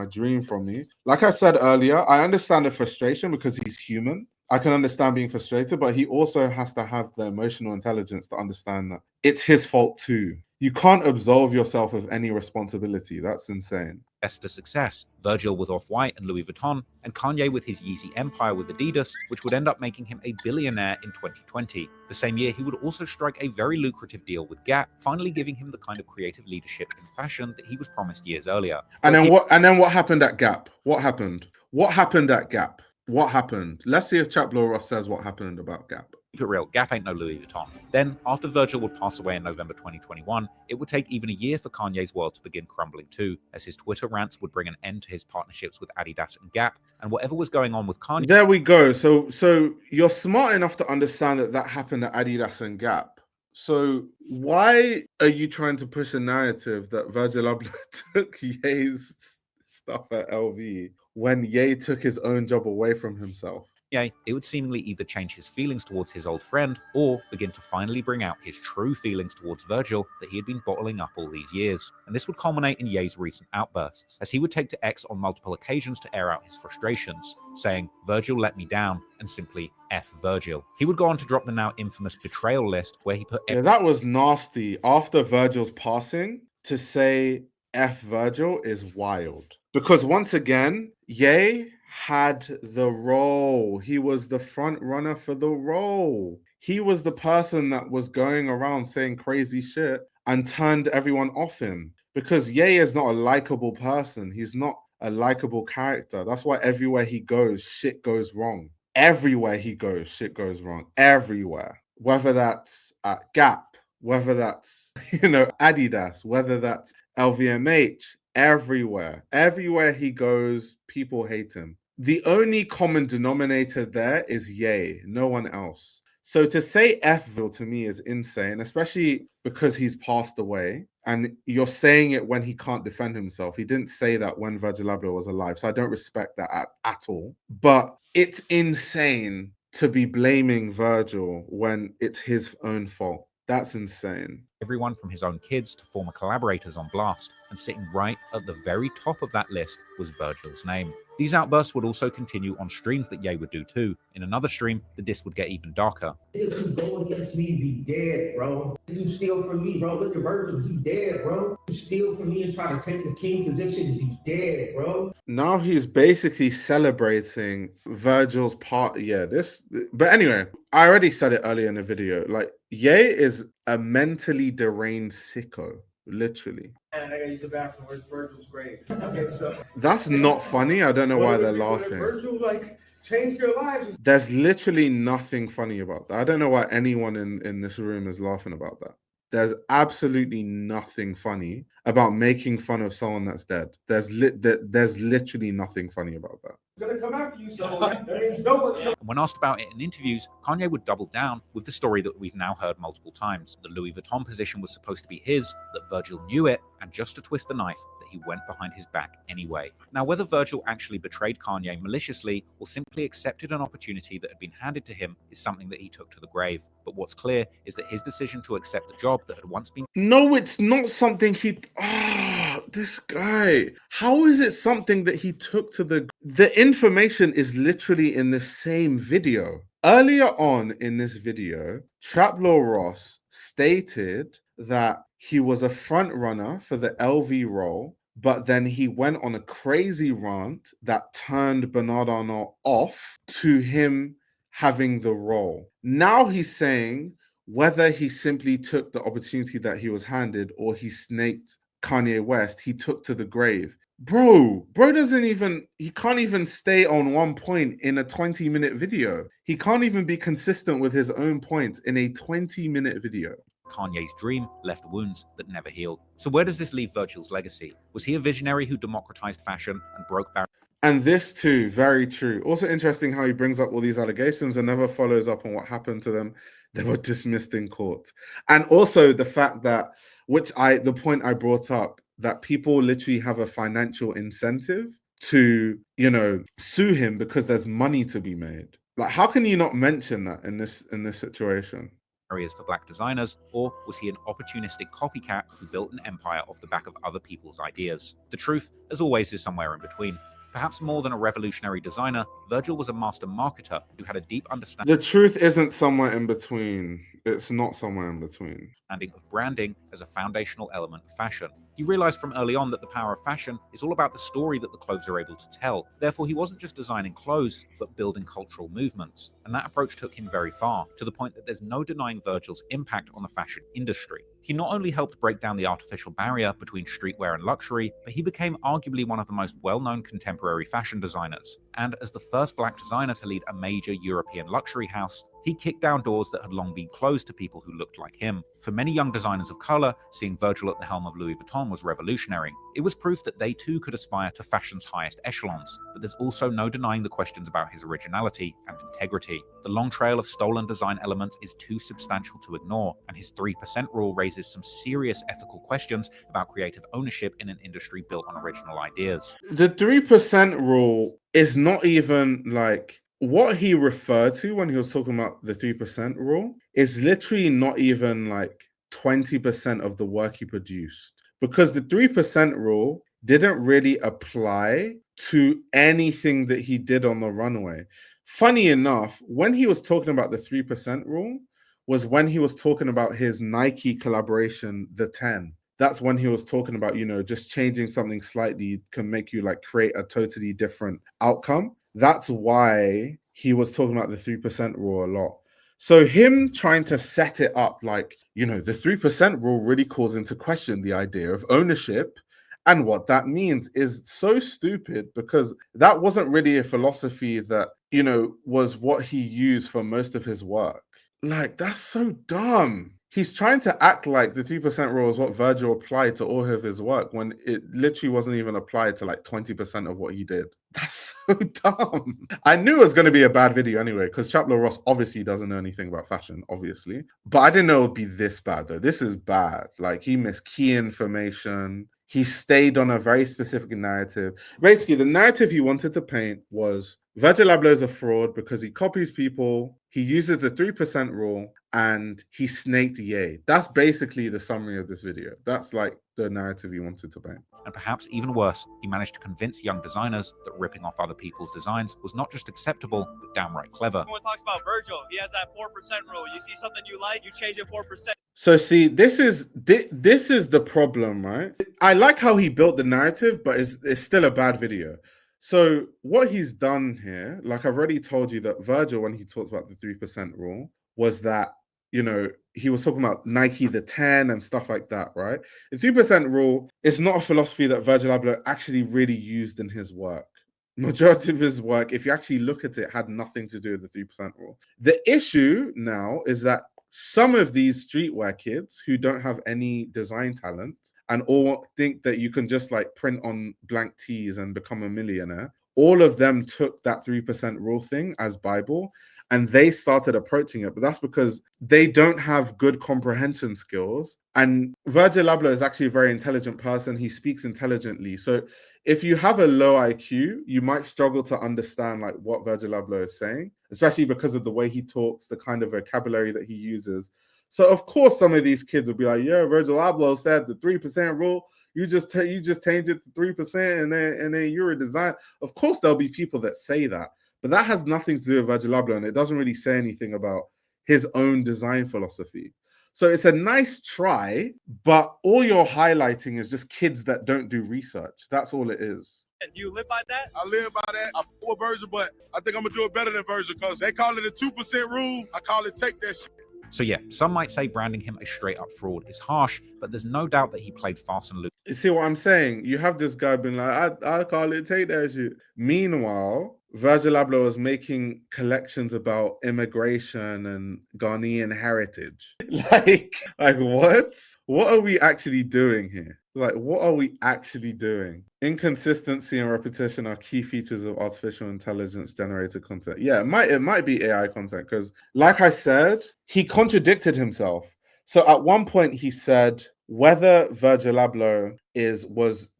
dream from me. Like I said earlier, I understand the frustration because he's human. I can understand being frustrated, but he also has to have the emotional intelligence to understand that it's his fault too. You can't absolve yourself of any responsibility. That's insane.
To success, Virgil with Off-White and Louis Vuitton, and Kanye with his Yeezy empire with Adidas, which would end up making him a billionaire in 2020. The same year, he would also strike a very lucrative deal with Gap, finally giving him the kind of creative leadership in fashion that he was promised years earlier.
And then what happened at Gap? What happened? What happened at Gap? What happened? Let's see if Chaplow Ross says what happened about Gap.
Keep it real, Gap ain't no Louis Vuitton. Then, after Virgil would pass away in November 2021, it would take even a year for Kanye's world to begin crumbling too, as his Twitter rants would bring an end to his partnerships with Adidas and Gap, and whatever was going on with Kanye.
There we go. So you're smart enough to understand that happened at Adidas and Gap. So why are you trying to push a narrative that Virgil Abloh took Ye's stuff at LV when Ye took his own job away from himself?
Yeah, it would seemingly either change his feelings towards his old friend or begin to finally bring out his true feelings towards Virgil that he had been bottling up all these years. And this would culminate in Ye's recent outbursts, as he would take to X on multiple occasions to air out his frustrations, saying, Virgil let me down, and simply F Virgil. He would go on to drop the now infamous betrayal list, where he put...
Yeah, that was nasty. After Virgil's passing, to say F Virgil is wild. Because once again, Ye had the role. He was the front runner for the role. He was the person that was going around saying crazy shit and turned everyone off him. Because Ye is not a likable person. He's not a likable character. That's why everywhere he goes, shit goes wrong. everywhere he goes, shit goes wrong. Everywhere. Whether that's at Gap, whether that's, Adidas, whether that's LVMH, everywhere. Everywhere he goes, people hate him. The only common denominator there is Ye, no one else. So to say Fville to me is insane, especially because he's passed away and you're saying it when he can't defend himself. He didn't say that when Virgil Abloh was alive, so I don't respect that at all. But it's insane to be blaming Virgil when it's his own fault. That's insane.
Everyone from his own kids to former collaborators on blast, and sitting right at the very top of that list was Virgil's name. These outbursts would also continue on streams that Ye would do too. In another stream, the diss would get even darker.
If you go against me, be dead, bro. If you steal from me, bro, look at Virgil, he dead, bro. You steal from me and try to take the king position, be dead, bro.
Now he's basically celebrating Virgil's part. Yeah, but anyway, I already said it earlier in the video. Like, Ye is a mentally deranged sicko, literally.
And I gotta use the bathroom. Where's Virgil's grave? Okay, so
That's not funny. I don't know why they're laughing.
Virgil changed their lives.
There's literally nothing funny about that. I don't know why anyone in this room is laughing about that. There's absolutely nothing funny about making fun of someone that's dead. There's literally nothing funny about that.
Gonna come after you, so that means no one's coming.
When asked about it in interviews, Kanye would double down with the story that we've now heard multiple times. The Louis Vuitton position was supposed to be his, that Virgil knew it, and just to twist the knife, that he went behind his back anyway. Now, whether Virgil actually betrayed Kanye maliciously or simply accepted an opportunity that had been handed to him is something that he took to the grave. But what's clear is that his decision to accept the job that had once been...
No, it's not something he... this guy. How is it something that he took to the... The information is literally in the same video. Earlier on in this video, Traplow Ross stated that he was a front runner for the LV role, but then he went on a crazy rant that turned Bernard Arnault off to him having the role. Now he's saying whether he simply took the opportunity that he was handed or he snaked Kanye West, he took to the grave. Bro he can't even stay on one point in a 20-minute video. He can't even be consistent with his own points in a 20-minute video.
Kanye's dream left wounds that never healed. So where does this leave Virgil's legacy? Was he a visionary who democratized fashion and broke barriers?
And this too, very true. Also interesting how he brings up all these allegations and never follows up on what happened to them. They were dismissed in court. And also the fact that, the point I brought up, that people literally have a financial incentive to, sue him because there's money to be made. Like, how can you not mention that in this situation?
For black designers, or was he an opportunistic copycat who built an empire off the back of other people's ideas? The truth, as always, is somewhere in between. Perhaps more than a revolutionary designer, Virgil was a master marketer who had a deep understanding.
The truth isn't somewhere in between. It's not somewhere in between.
Of branding as a foundational element of fashion. He realized from early on that the power of fashion is all about the story that the clothes are able to tell. Therefore, he wasn't just designing clothes, but building cultural movements. And that approach took him very far, to the point that there's no denying Virgil's impact on the fashion industry. He not only helped break down the artificial barrier between streetwear and luxury, but he became arguably one of the most well-known contemporary fashion designers. And as the first black designer to lead a major European luxury house, he kicked down doors that had long been closed to people who looked like him. For many young designers of color, seeing Virgil at the helm of Louis Vuitton was revolutionary. It was proof that they too could aspire to fashion's highest echelons. But there's also no denying the questions about his originality and integrity. The long trail of stolen design elements is too substantial to ignore, and his 3% rule raises some serious ethical questions about creative ownership in an industry built on original ideas.
The 3% rule is not even like... What he referred to when he was talking about the 3% rule is literally not even like 20% of the work he produced, because the 3% rule didn't really apply to anything that he did on the runway. Funny enough, when he was talking about the 3% rule was when he was talking about his Nike collaboration, the 10. That's when he was talking about, just changing something slightly can make you like create a totally different outcome. That's why he was talking about the 3% rule a lot. So him trying to set it up like, the 3% rule really calls into question the idea of ownership and what that means is so stupid, because that wasn't really a philosophy that you know, was what he used for most of his work. Like, that's so dumb. He's trying to act like the 3% rule is what Virgil applied to all of his work when it literally wasn't even applied to like 20% of what he did. That's so dumb. I knew it was going to be a bad video anyway, because Chaplow Ross obviously doesn't know anything about fashion, obviously. But I didn't know it would be this bad, though. This is bad. Like, he missed key information. He stayed on a very specific narrative. Basically, the narrative he wanted to paint was Virgil Abloh is a fraud because he copies people, he uses the 3% rule, and he snaked Ye. That's basically the summary of this video. That's like the narrative he wanted to paint.
And perhaps even worse, he managed to convince young designers that ripping off other people's designs was not just acceptable, but downright clever.
Everyone talks about Virgil. He has that 4% rule. You see something you like, you change it 4%.
So see, this is the problem, right? I like how he built the narrative, but it's still a bad video. So what he's done here, like I've already told you that Virgil, when he talked about the 3% rule, was that, you know, he was talking about Nike the 10 and stuff like that, right? The 3% rule is not a philosophy that Virgil Abloh actually really used in his work. Majority of his work, if you actually look at it, had nothing to do with the 3% rule. The issue now is that some of these streetwear kids who don't have any design talent and all think that you can just like print on blank tees and become a millionaire, all of them took that 3% rule thing as Bible and they started approaching it. But that's because they don't have good comprehension skills. And Virgil Abloh is actually a very intelligent person. He speaks intelligently. So if you have a low IQ, you might struggle to understand like what Virgil Abloh is saying, especially because of the way he talks, the kind of vocabulary that he uses. So of course, some of these kids will be like, "Yeah, Virgil Abloh said the 3% rule. You just change it to 3%, and then you're a design." Of course, there'll be people that say that, but that has nothing to do with Virgil Abloh, and it doesn't really say anything about his own design philosophy. So it's a nice try, but all you're highlighting is just kids that don't do research. That's all it is.
And you live by that?
I live by that. I with Virgil, but I think I'm gonna do it better than Virgil because they call it a 2% rule. I call it take that shit.
So yeah, some might say branding him a straight up fraud is harsh, but there's no doubt that he played fast and loose.
You see what I'm saying? You have this guy being like, I call it take that shit. Meanwhile, Virgil Abloh was making collections about immigration and Ghanaian heritage. like what? What are we actually doing here? Like, what are we actually doing? Inconsistency and repetition are key features of artificial intelligence generated content. Yeah, it might be AI content because, like I said, he contradicted himself. So at one point he said whether Virgil Abloh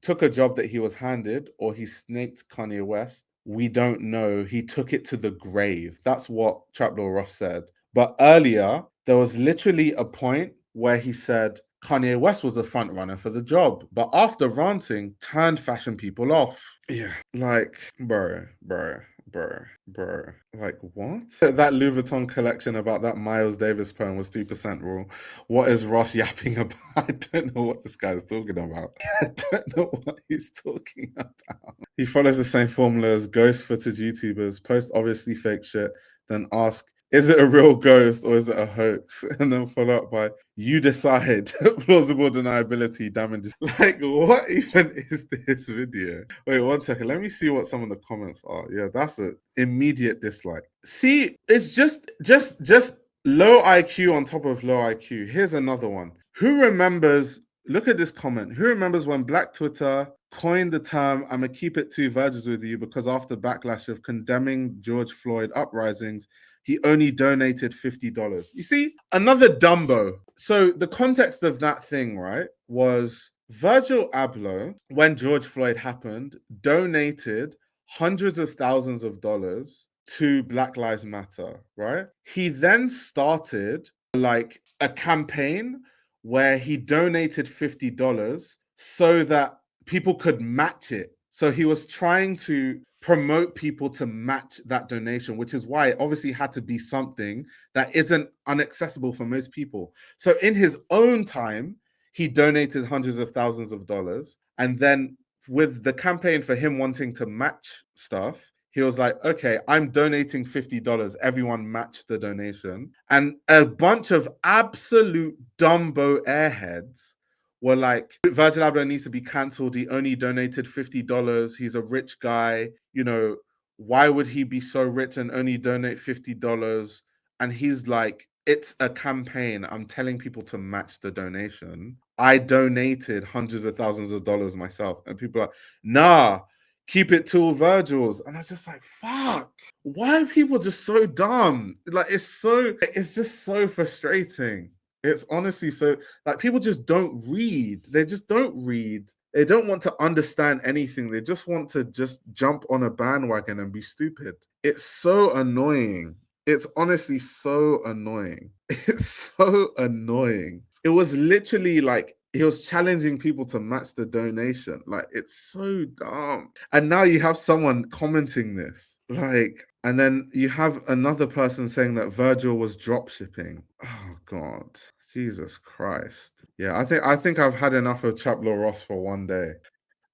took a job that he was handed or he snaked Kanye West, we don't know. He took it to the grave. That's what Chaplow Ross said. But earlier, there was literally a point where he said Kanye West was a front runner for the job, but after ranting, turned fashion people off. Yeah, like, bro. Like, what? That Louis Vuitton collection about that Miles Davis poem was 2% rule. What is Ross yapping about? I don't know what this guy's talking about. I don't know what he's talking about. He follows the same formula as ghost footage YouTubers, post obviously fake shit, then ask, is it a real ghost or is it a hoax? And then follow up by, you decide. Plausible deniability damages. Like, what even is this video? Wait, 1 second. Let me see what some of the comments are. Yeah, that's an immediate dislike. See, it's just low IQ on top of low IQ. Here's another one. Who remembers, look at this comment. Who remembers when Black Twitter coined the term, I'm gonna keep it 2 Virgils with you because after backlash of condemning George Floyd uprisings, he only donated $50. You see, another Dumbo. So the context of that thing, right, was Virgil Abloh, when George Floyd happened, donated hundreds of thousands of dollars to Black Lives Matter, right? He then started like a campaign where he donated $50 so that people could match it. So he was trying to promote people to match that donation, which is why it obviously had to be something that isn't inaccessible for most people. So in his own time, he donated hundreds of thousands of dollars. And then with the campaign for him wanting to match stuff, he was like, okay, I'm donating $50. Everyone matched the donation. And a bunch of absolute Dumbo airheads were like, Virgil Abloh needs to be cancelled. He only donated $50. He's a rich guy. You know, why would he be so rich and only donate $50? And he's like, it's a campaign. I'm telling people to match the donation. I donated hundreds of thousands of dollars myself. And people are like, nah, keep it to all Virgils. And I was just like, fuck. Why are people just so dumb? Like, it's just so frustrating. It's honestly so, like, people just don't read. They just don't read. They don't want to understand anything. They just want to just jump on a bandwagon and be stupid. It's so annoying. It's honestly so annoying. It's so annoying. It was literally like he was challenging people to match the donation. Like, it's so dumb. And now you have someone commenting this. Like, and then you have another person saying that Virgil was drop shipping. Oh God. Jesus Christ. Yeah, I think I've had enough of Chaplow Ross for one day.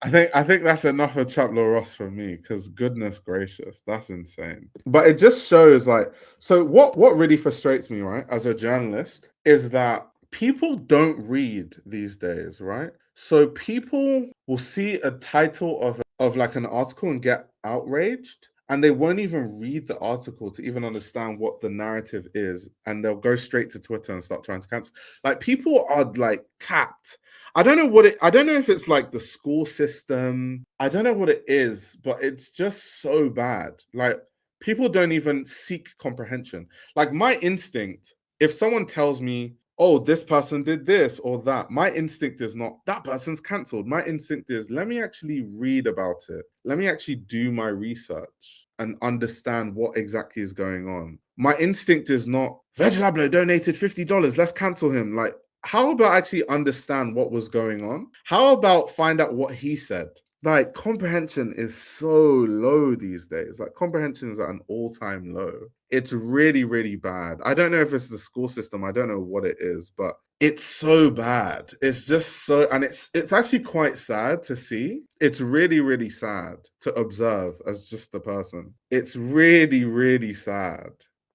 I think that's enough of Chaplow Ross for me, because goodness gracious, that's insane. But it just shows, like, so what really frustrates me, right, as a journalist, is that people don't read these days, right? So people will see a title of like an article and get outraged, and they won't even read the article to even understand what the narrative is, and they'll go straight to Twitter and start trying to cancel. Like, people are like tapped. I don't know if it's like the school system. I don't know what it is, but it's just so bad. Like, people don't even seek comprehension. Like, my instinct, if someone tells me, oh, this person did this or that, my instinct is not, that person's cancelled. My instinct is, let me actually read about it. Let me actually do my research and understand what exactly is going on. My instinct is not, Virgil Abloh donated $50, let's cancel him. Like, how about actually understand what was going on? How about find out what he said? Like, comprehension is so low these days. Like, comprehension is at an all-time low. It's really, really bad. I don't know if it's the school system. I don't know what it is, but it's so bad. It's just so, and it's actually quite sad to see. It's really, really sad to observe as just a person. It's really, really sad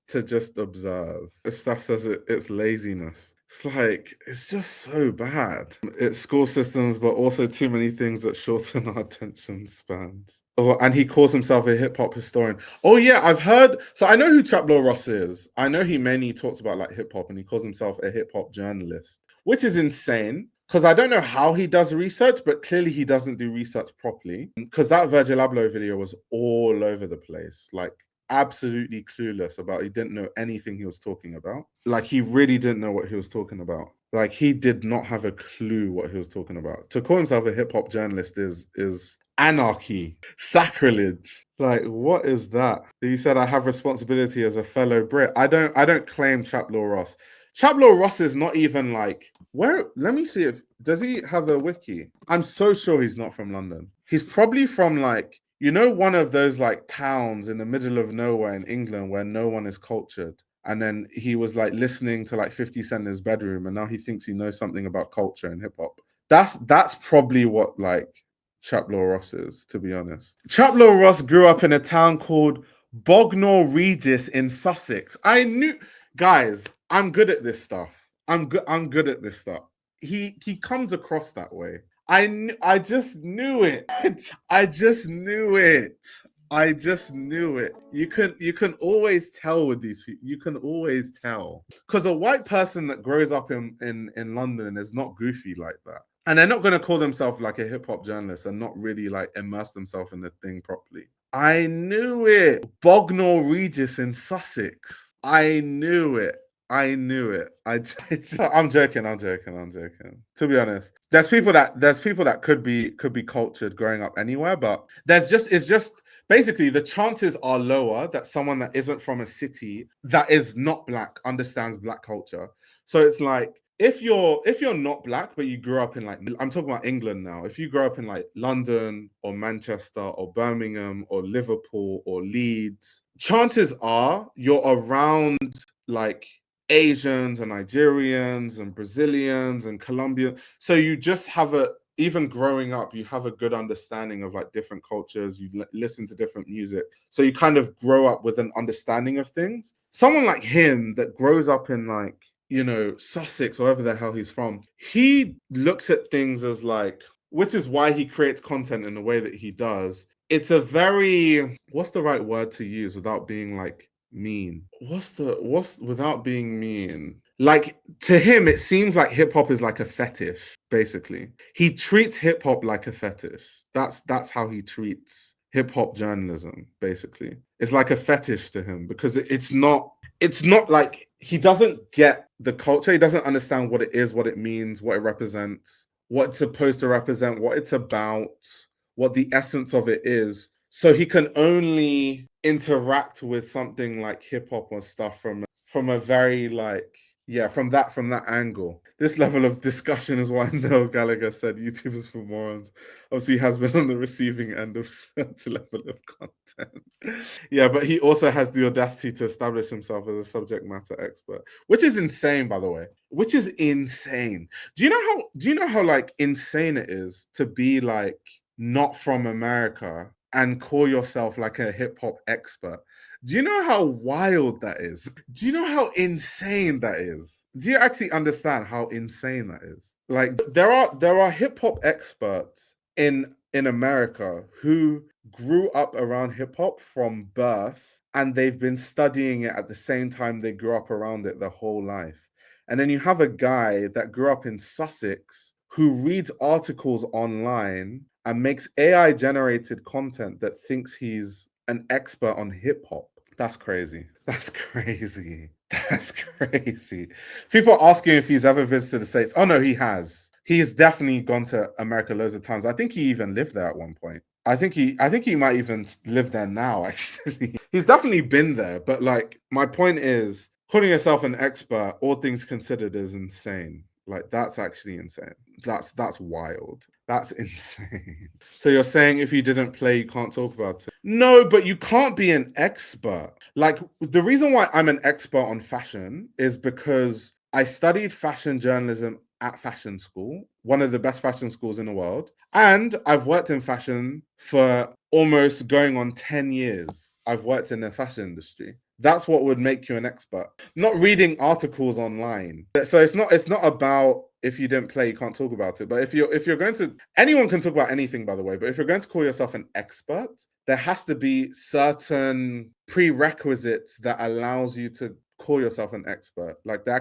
to just observe. This stuff says it's laziness. It's like, it's just so bad. It's school systems, but also too many things that shorten our attention spans. Oh, and he calls himself a hip hop historian. Oh yeah, I've heard. So I know who Chaplow Ross is. I know he mainly talks about like hip hop, and he calls himself a hip hop journalist, which is insane. Because I don't know how he does research, but clearly he doesn't do research properly. Because that Virgil Abloh video was all over the place. Like, absolutely clueless about, he didn't know anything he was talking about. Like, he really didn't know what he was talking about. Like, he did not have a clue what he was talking about. To call himself a hip-hop journalist is anarchy, sacrilege. Like, what is that? He said, I have responsibility as a fellow Brit. I don't claim Chaplow Ross. Chaplow Ross is not even like, where, let me see if, does he have a wiki? I'm so sure he's not from London. He's probably from like, you know, one of those like towns in the middle of nowhere in England where no one is cultured. And then he was like listening to like 50 Cent in his bedroom, and now he thinks he knows something about culture and hip hop. That's probably what like Chaplow Ross is, to be honest. Chaplow Ross grew up in a town called Bognor Regis in Sussex. I knew, guys, I'm good at this stuff. I'm good at this stuff. He comes across that way. I just knew it. I just knew it. I just knew it. You can always tell with these people. You can always tell. Because a white person that grows up in London is not goofy like that. And they're not going to call themselves like a hip-hop journalist and not really like immerse themselves in the thing properly. I knew it. Bognor Regis in Sussex. I knew it. I'm joking. To be honest, there's people that could be cultured growing up anywhere, but it's just basically the chances are lower that someone that isn't from a city that is not black understands black culture. So it's like, if you're not black but you grew up in, like, I'm talking about England now, if you grow up in like London or Manchester or Birmingham or Liverpool or Leeds, chances are you're around like Asians and Nigerians and Brazilians and Colombian. So you just have even growing up, you have a good understanding of like different cultures. You listen to different music. So you kind of grow up with an understanding of things. Someone like him that grows up in like, you know, Sussex, or wherever the hell he's from, he looks at things as like, which is why he creates content in the way that he does. it's a very, what's the right word to use without being like mean? What's without being mean? Like, to him, it seems like hip hop is like a fetish, basically. He treats hip hop like a fetish. That's how he treats hip hop journalism, basically. It's like a fetish to him because it's not like, he doesn't get the culture. He doesn't understand what it is, what it means, what it represents, what it's supposed to represent, what it's about, what the essence of it is. So he can only interact with something like hip hop or stuff from a very like, yeah, from that angle. This level of discussion is why Noel Gallagher said YouTube is for morons. Obviously, he has been on the receiving end of such a level of content. Yeah, but he also has the audacity to establish himself as a subject matter expert, which is insane, by the way. Which is insane. Do you know how like insane it is to be like not from America and call yourself like a hip hop expert? Do you know how wild that is? Do you know how insane that is? Do you actually understand how insane that is? Like, there are hip hop experts in America who grew up around hip hop from birth, and they've been studying it at the same time they grew up around it their whole life. And then you have a guy that grew up in Sussex who reads articles online and makes AI generated content that thinks he's an expert on hip hop. That's crazy. That's crazy. That's crazy. People are asking if he's ever visited the States. Oh no, he has. He's definitely gone to America loads of times. I think he even lived there at one point. I think he might even live there now, actually. He's definitely been there, but like, my point is, calling yourself an expert, all things considered, is insane. Like, that's actually insane. That's wild. That's insane. So you're saying if you didn't play, you can't talk about it? No, but you can't be an expert. Like, the reason why I'm an expert on fashion is because I studied fashion journalism at fashion school, one of the best fashion schools in the world. And I've worked in fashion for almost going on 10 years. I've worked in the fashion industry. That's what would make you an expert. Not reading articles online. So it's not about if you didn't play, you can't talk about it. But if you're going to, anyone can talk about anything, by the way, but if you're going to call yourself an expert, there has to be certain prerequisites that allows you to call yourself an expert. Like, you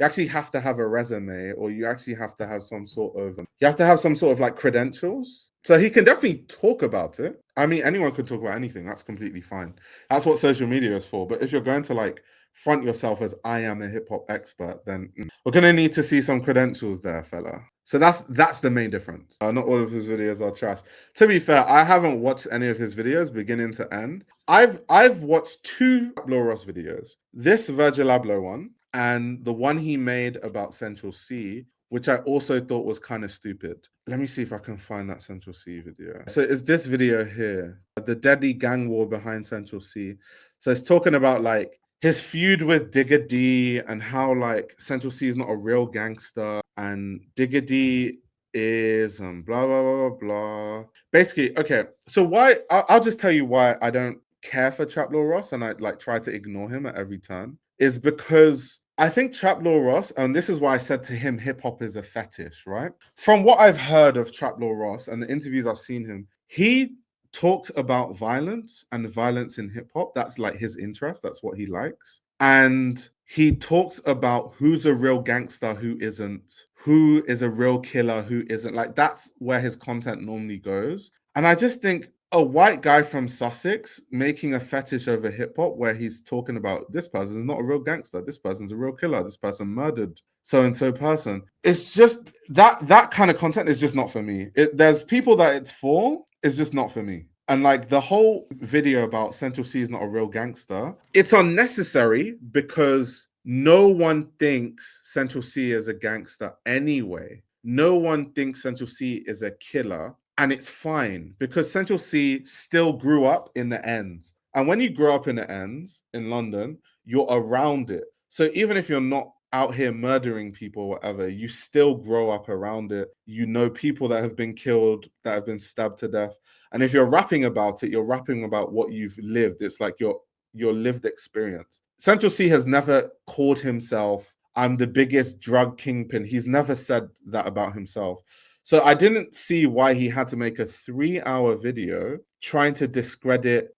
actually have to have a resume, or you actually have to have some sort of like credentials. So he can definitely talk about it. I mean, anyone could talk about anything. That's completely fine. That's what social media is for. But if you're going to like front yourself as I am a hip hop expert, then we're gonna need to see some credentials there, fella. So that's the main difference. Not all of his videos are trash. To be fair, I haven't watched any of his videos beginning to end. I've watched 2 Abloh Ross videos. This Virgil Abloh one, and the one he made about Central C, which I also thought was kind of stupid. Let me see if I can find that Central C video. So it's this video here, the deadly gang war behind Central C. So it's talking about like his feud with Digga D and how like Central C is not a real gangster and Digga D is blah blah blah blah blah. Basically, okay. So I'll just tell you why I don't care for Traplow Ross and I like try to ignore him at every turn, is because I think Traplow Ross, and this is why I said to him, hip hop is a fetish, right? From what I've heard of Traplow Ross and the interviews I've seen him, he talks about violence and violence in hip hop. That's like his interest. That's what he likes. And he talks about who's a real gangster, who isn't, who is a real killer, who isn't. Like, that's where his content normally goes. And I just think a white guy from Sussex making a fetish over hip hop where he's talking about this person's not a real gangster, this person's a real killer, this person murdered so and so person. It's just that kind of content is just not for me. There's people that it's for, it's just not for me. And like the whole video about Central C is not a real gangster, it's unnecessary because no one thinks Central C is a gangster anyway. No one thinks Central C is a killer. And it's fine because Central C still grew up in the ends. And when you grow up in the ends in London, you're around it. So even if you're not out here murdering people or whatever, you still grow up around it. You know people that have been killed, that have been stabbed to death. And if you're rapping about it, you're rapping about what you've lived. It's like your lived experience. Central C has never called himself, I'm the biggest drug kingpin. He's never said that about himself. So I didn't see why he had to make a 3-hour video trying to discredit,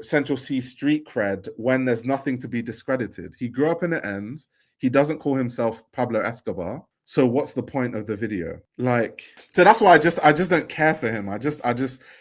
Central C street cred when there's nothing to be discredited. He grew up in the ends. He doesn't call himself Pablo Escobar. So what's the point of the video? So that's why I just don't care for him. I just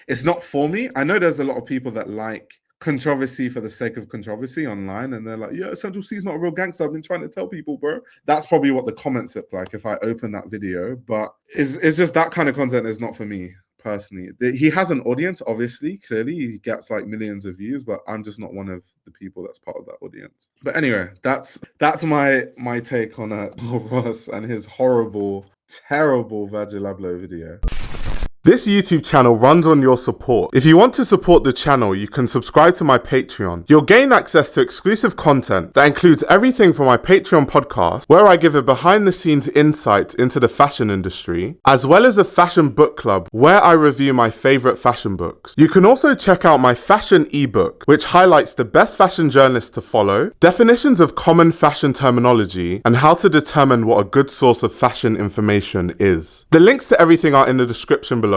it's not for me. I know there's a lot of people that like controversy for the sake of controversy online, and they're like, yeah, Central C is not a real gangster. I've been trying to tell people, bro. That's probably what the comments look like if I open that video, but it's just that kind of content is not for me personally. He has an audience, obviously, clearly he gets like millions of views, but I'm just not one of the people that's part of that audience. But anyway, that's my take on Ross and his horrible, terrible Virgil Abloh video. This YouTube channel runs on your support. If you want to support the channel, you can subscribe to my Patreon. You'll gain access to exclusive content that includes everything from my Patreon podcast, where I give a behind-the-scenes insight into the fashion industry, as well as a fashion book club, where I review my favorite fashion books. You can also check out my fashion ebook, which highlights the best fashion journalists to follow, definitions of common fashion terminology, and how to determine what a good source of fashion information is. The links to everything are in the description below.